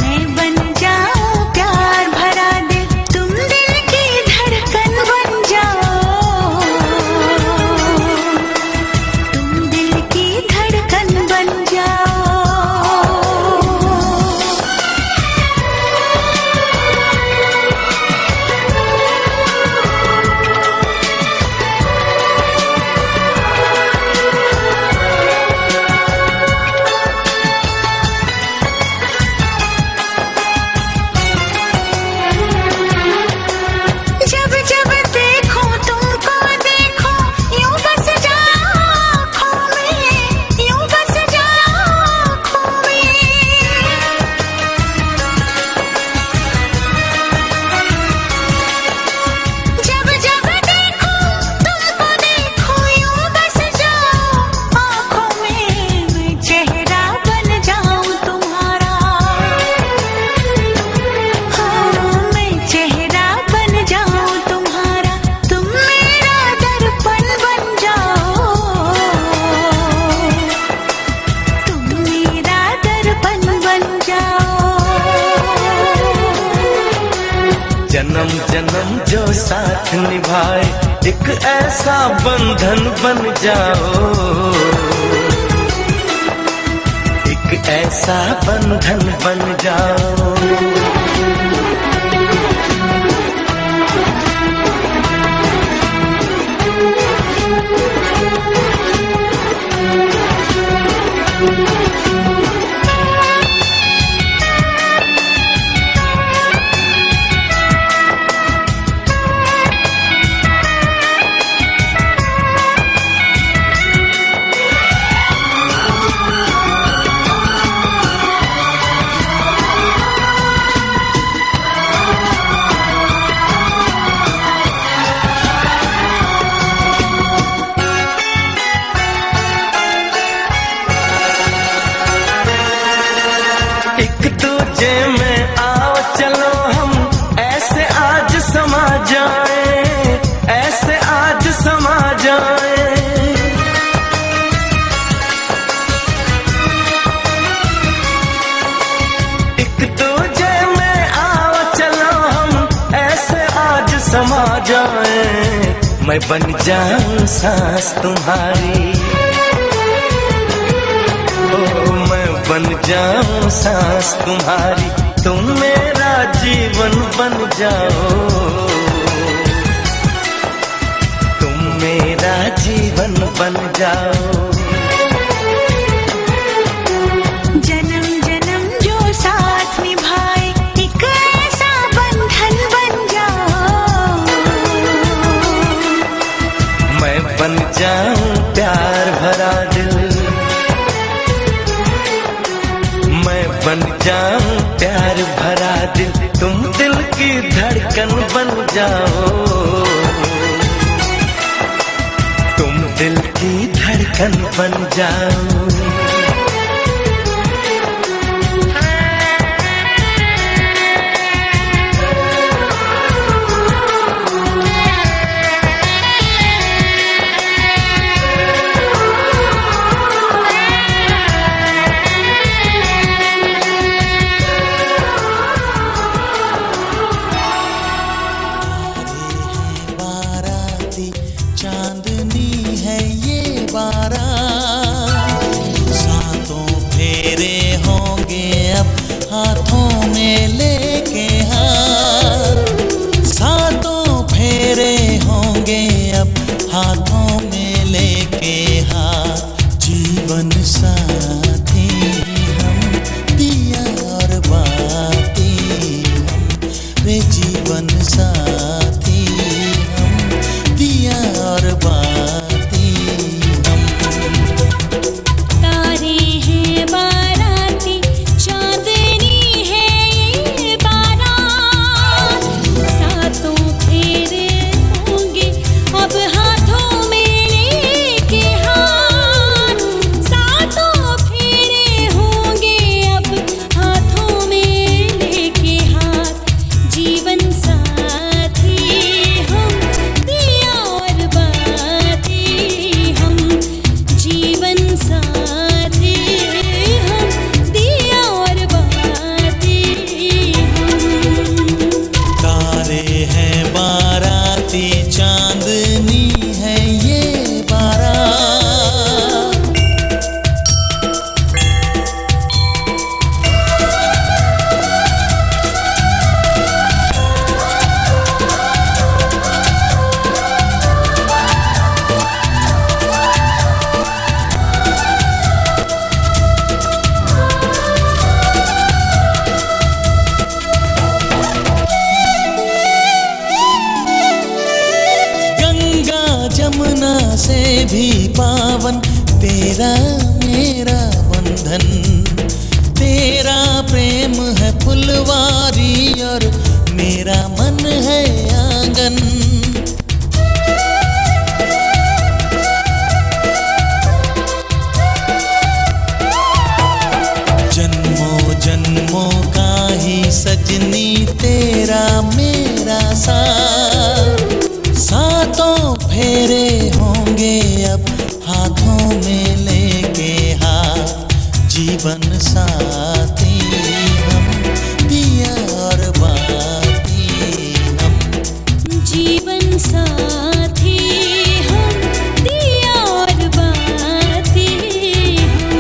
मैं बन जाऊं प्यार भरा दिल, तुम दिल की धड़कन बन जाओ, तुम दिल की धड़कन बन जाओ। जब जब देखो तुमको देखो यूं बस जाओ आँखों में, यूं बस जाओ आँखों में। जब जब देखो तुमको देखो यूं बस जाओ आँखों में, मैं चेहरा बन जाऊं तुम्हारा, हाँ मैं चेहरा बन जाऊं तुम्हारा, तुम मेरा दर्पण बन जाओ, तुम मेरा दर्पण बन जाओ।
जन्म जन्म जो साथ निभाए एक ऐसा बंधन बन जाओ, एक ऐसा बंधन बन जाओ। मैं बन जाऊं सांस तुम्हारी, ओ मैं बन जाऊं सांस तुम्हारी, तुम मेरा जीवन बन जाओ, तुम मेरा जीवन बन जाओ।
जन्म जन्म जो साथ निभाए एक ऐसा बंधन बन जाओ,
मैं बन जाऊं प्यार भरा दिल, मैं बन जाऊं प्यार भरा दिल, तुम दिल की धड़कन बन जाओ, तुम दिल की धड़कन बन जाओ।
चांदनी है ये बारात, सातों फेरे होंगे अब हाथों में लेके हाथ, सातों फेरे होंगे अब हाथों में लेके हाथ, जीवन साथी हम दिया और बाती हम, रे जीवन साथी हम दिया और बाती हम।
तारे हैं बाराती चांदनी है ये बारात, सातों फेरे होंगे अब हाथों में लेके हाथ, सातों फेरे होंगे अब हाथों में लेके हाथ, जीवन साथी हम दिया और बाती हम, जीवन साथी हम दिया और बाती हम।
तारे हैं बाराती चांदनी है ये बारात, गंगा जमुना से भी पावन तेरा मेरा बंधन, तेरा प्रेम है फुलवारी और मेरा मन है आंगन, जन्मों जन्मों का ही सजनी तेरा मेरा साथ, सातों फेरे होंगे अब हाथों में लेके हाथ, जीवन साथी हम दिया और बाती हम,
जीवन साथी हम दिया और बाती हम।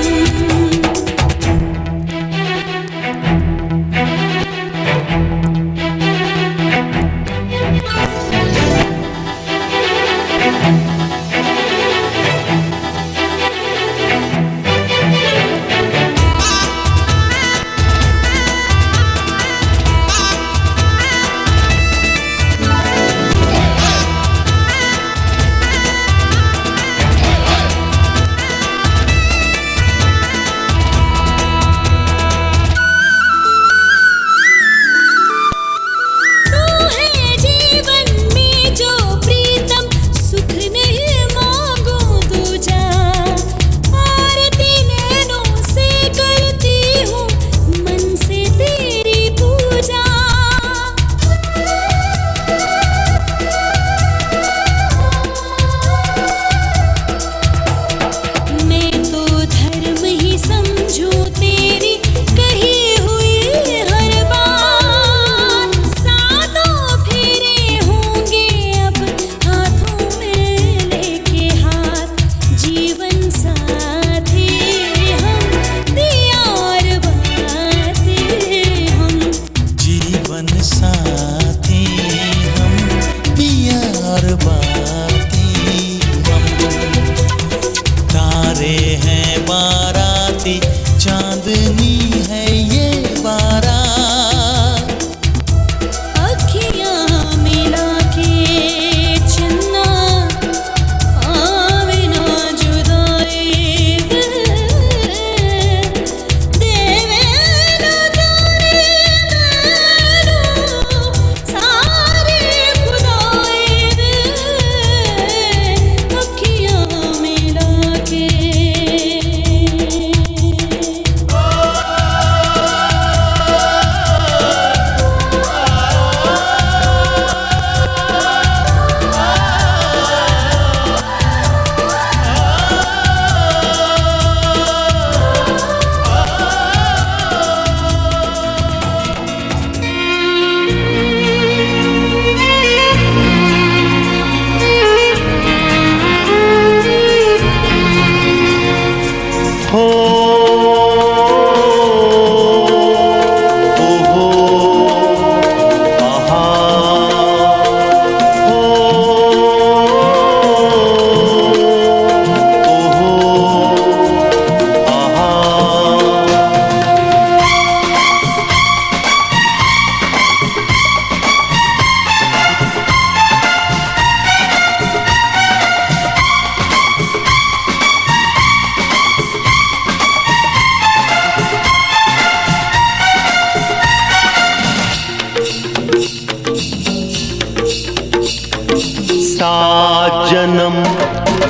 सात जन्म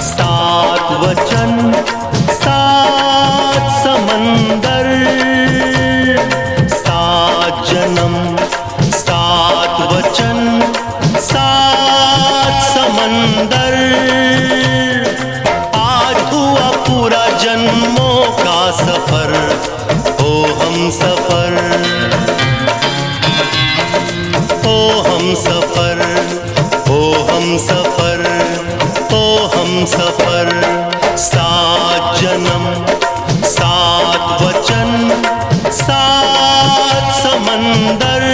सात वचन सात समंदर, सात जन्म सात वचन सात समंदर। आज हुआ पूरा जन्मों का सफर, हो हम सफर, हो हम सफर, हो हम सफर, हो हम सफर। सात जन्म सात वचन सात समंदर,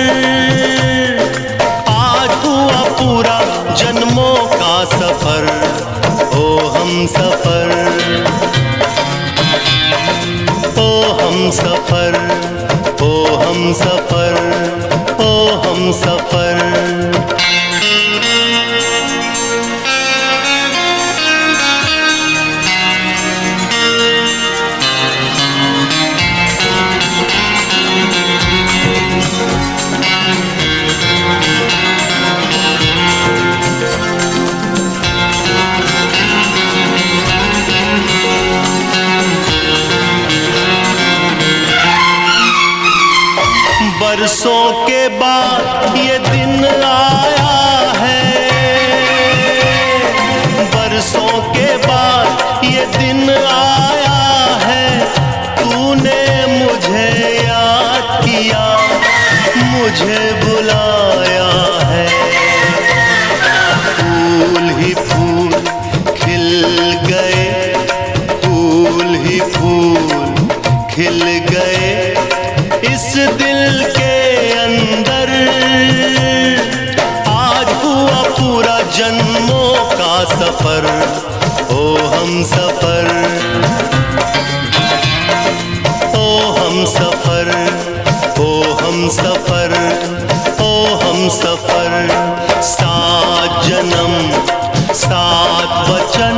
आज हुआ पूरा जन्मों का सफर, हो हम सफर, हो हम सफर, हो हम सफर, हो हम सफर। बरसों के बाद ये दिन आया है, बरसों के बाद ये दिन आया है। तूने मुझे याद किया, मुझे बुलाया है। फूल ही फूल खिल गए, फूल ही फूल खिल गए इस दिल के अंदर। आज हुआ पूरा जन्मों का सफर, हो हम सफर, हो हम सफर, हो हम सफर, हो हम सफर। सात जन्म सात वचन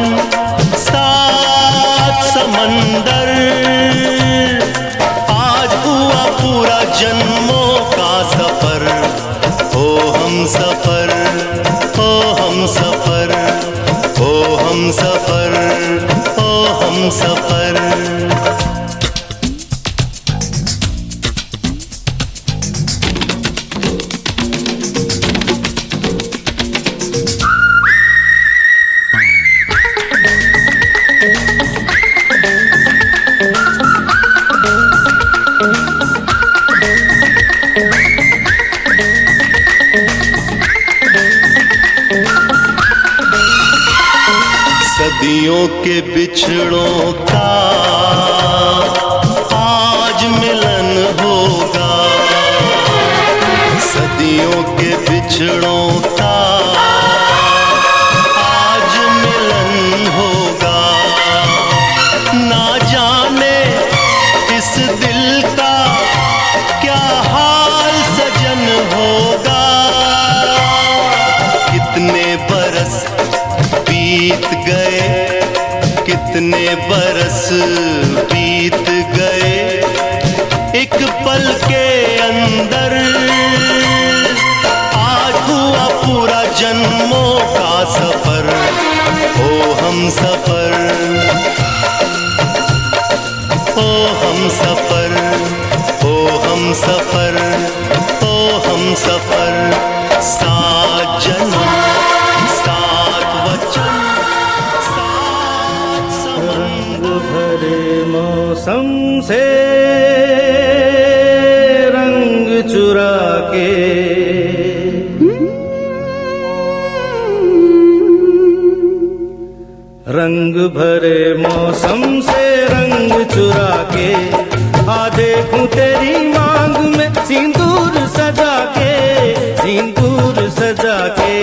सात समंदर, पूरा जन्मों का सफर, हो हम सफर, हो हम सफर, हो हम सफर, हो हम सफर। सदियों के बिछड़ों का आज मिलन होगा, सदियों के बिछड़ों का आज मिलन होगा। ना जाने इस दिल का क्या हाल सजन होगा। कितने बरस बीत गए, कितने बरस बीत गए एक पल के अंदर। आज हुआ पूरा जन्मों का सफर, हो हम सफर, हो हम सफर, हो हम सफर, हो हम सफर। सात जन्म सात वचन सात समंदर,
भरे मौसम से रंग चुरा के रंग भरे मौसम से रंग चुरा के आ देखूं तेरी मांग में सिंदूर सजा के, सिंदूर सजा के।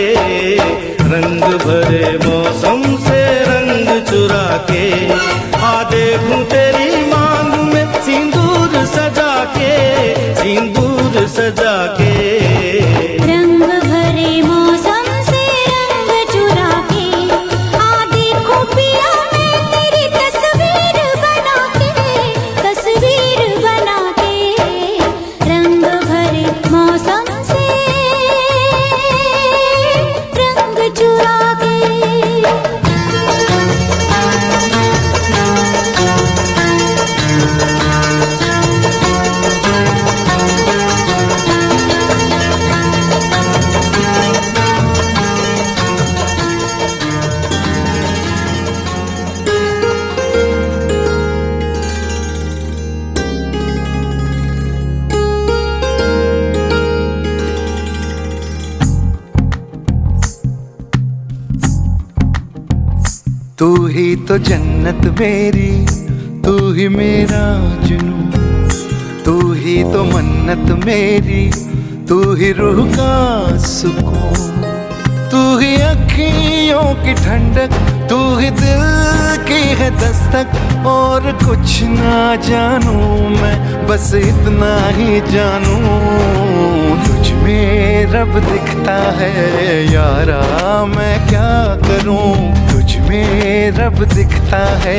रंग भरे मौसम से रंग चुरा के आ देखूं तेरी मांग में सिंदूर सजा के, सिंदूर सजा के।
रंग भरे मौसम से रंग चुरा के आ देखो पिया मैं तेरी तस्वीर बना के, तस्वीर बना के। रंग भरे मौसम से
तू ही तो जन्नत मेरी, तू ही मेरा जुनून, तू ही तो मन्नत मेरी, तू ही रूह का सुकून, तू ही अखियों की ठंडक, तू ही दिल की है दस्तक। और कुछ ना जानू मैं, बस इतना ही जानू, तुझ में रब दिखता है यारा, मैं क्या करूं। तुझ में रब दिखता है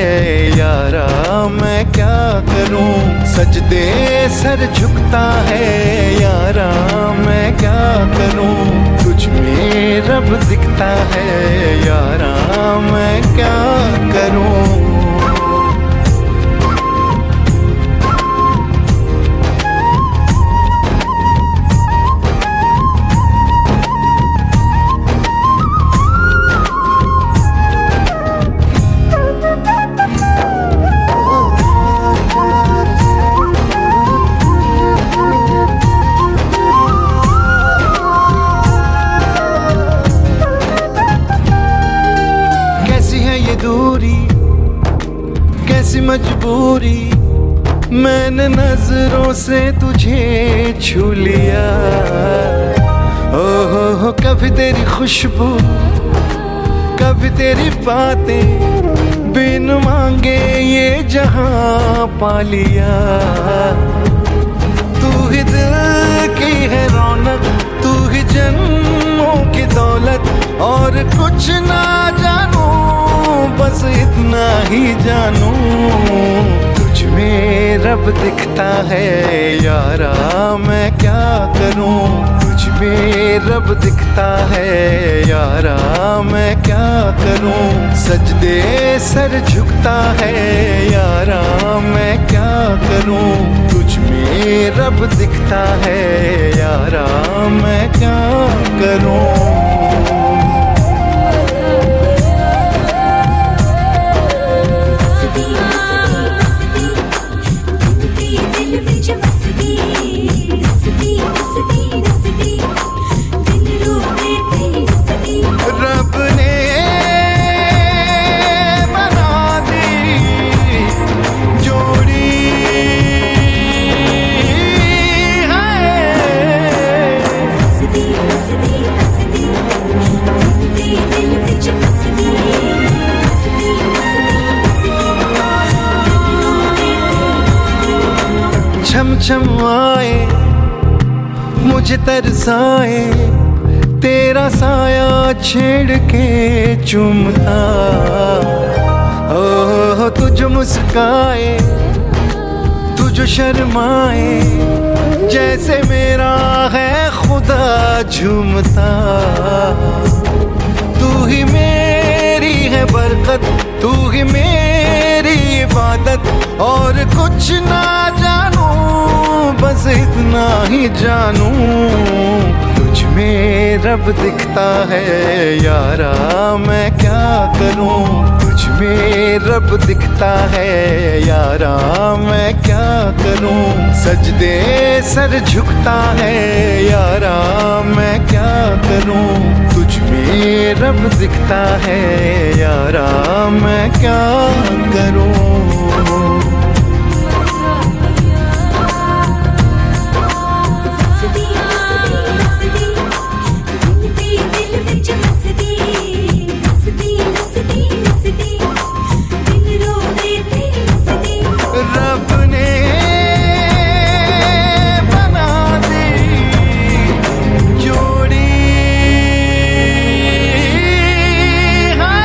यारा, मैं क्या करूं। सजदे सर झुकता है यारा, मैं क्या करूं। तुझ में रब दिखता है यारा, मैं क्या करूं। दूरी कैसी मजबूरी, मैंने नजरों से तुझे छू लिया। ओहो कभी तेरी खुशबू, कभी तेरी बातें, बिन मांगे ये जहां पा लिया। तू ही दिल की है रौनक, तू ही जन्मों की दौलत। और कुछ ना जानू, बस इतना ही जानू, तुझ में रब दिखता है यारा, मैं क्या करूं। तुझ में रब दिखता है यारा, मैं क्या करूं। सजदे सर झुकता है यारा, मैं क्या करूं। तुझ में रब दिखता है यारा, मैं क्या करूं। रब ने बना दी जोड़ी छम छम आए मुझे तरसाए, तेरा साया छेड़ के चूमता। ओह तुझ मुस्काए, तुझ शर्माए, जैसे मेरा है खुदा झूमता। तू ही मेरी है बरकत, तू ही मेरी इबादत। और कुछ ना जानू, बस इतना ही जानू, तुझ में रब दिखता है यारा, मैं क्या करूं। तुझ में रब दिखता है यारा, मैं क्या करूं। सजदे सर झुकता है यारा, मैं क्या करूं। तुझ में रब दिखता है यारा, मैं क्या करूं। रब ने बना दी जोड़ी है।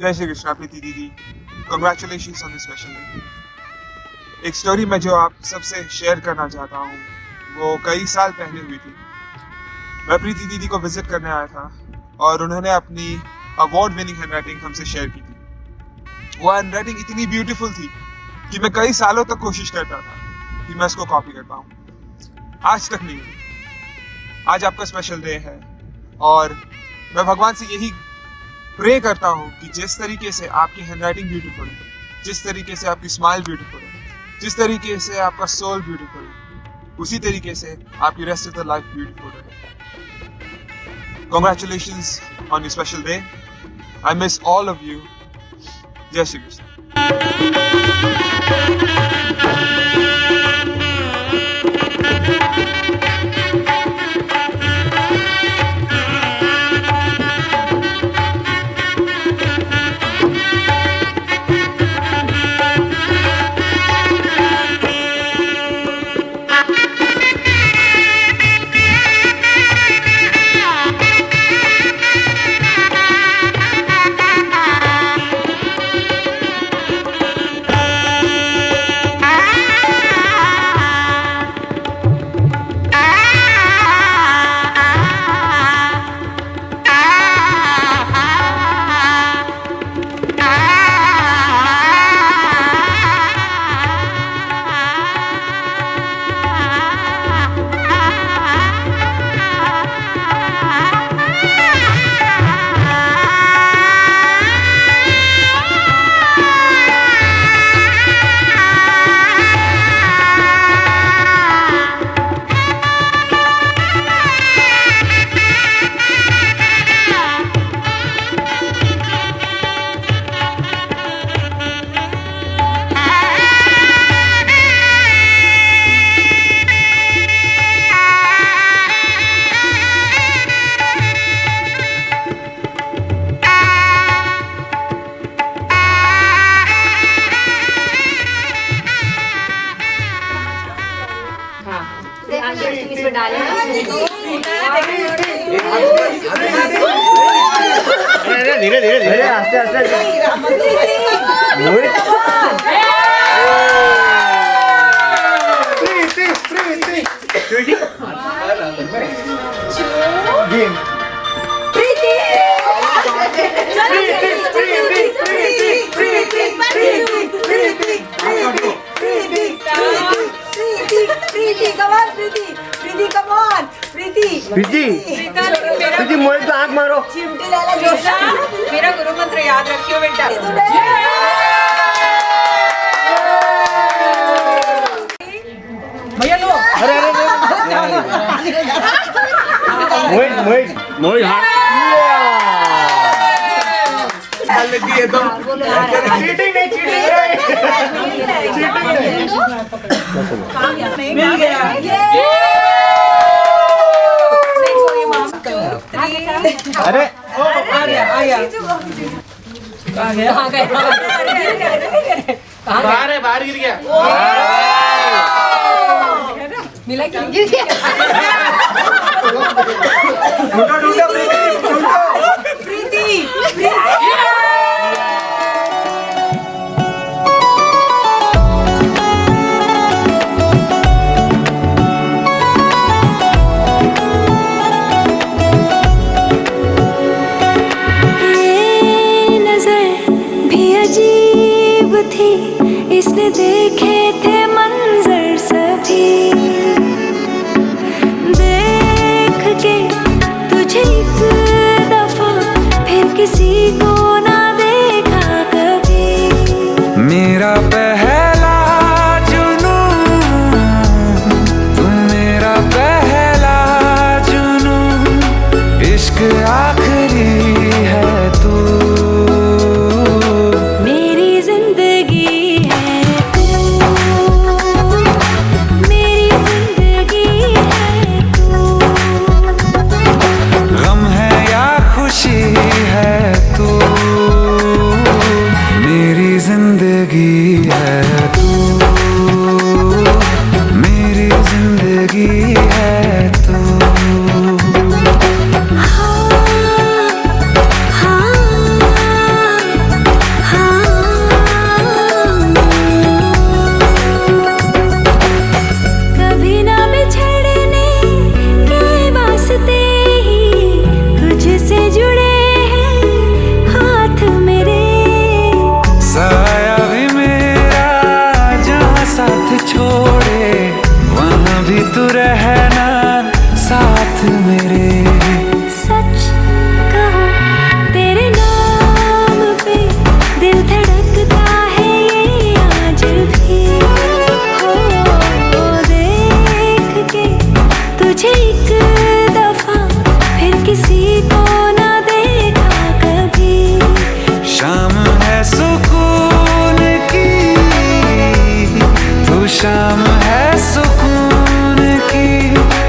जय श्री कृष्णा प्रीति दीदी, congratulations on the special day. एक स्टोरी मैं जो आप सबसे शेयर करना चाहता हूँ वो कई साल पहले हुई थी। मैं प्रीति दीदी को विजिट करने आया था और उन्होंने अपनी अवार्ड विनिंग हैंडराइटिंग हमसे शेयर की थी। वो हैंडराइटिंग इतनी ब्यूटीफुल थी कि मैं कई सालों तक कोशिश करता था कि मैं उसको कॉपी कर पाऊँ, आज तक नहीं हुई। आज आपका स्पेशल डे है और मैं भगवान से यही प्रे करता हूँ कि जिस तरीके से आपकी हैंडराइटिंग ब्यूटीफुल है, जिस तरीके से आपकी स्माइल ब्यूटीफुल है, जिस तरीके से आपका सोल ब्यूटीफुल है, उसी तरीके से आपकी rest of the life beautiful है। Congratulations on your special day. I miss all of you. Jai Shri Krishna.
धीरे धीरे धीरे आस्ते आस्ते प्रीति मोहित को आंख मारो।
मेरा गुरु मंत्र याद रखियो बेटा। भैया लो।
अरे मोहित मोहित चीटिंग नहीं मिल गया। अरे आ गया बाहर है, बाहर गिर गया।
मिला कि गिर गया। प्रीति
इसने देखे थे मंजर सभी, देख के तुझे एक दफा फिर किसी को ना देखा कभी।
मेरा पहला जुनून, तू मेरा पहला जुनून, इश्क आखिरी है तू।
मेरी जिंदगी है तू।
शाम है सुकून की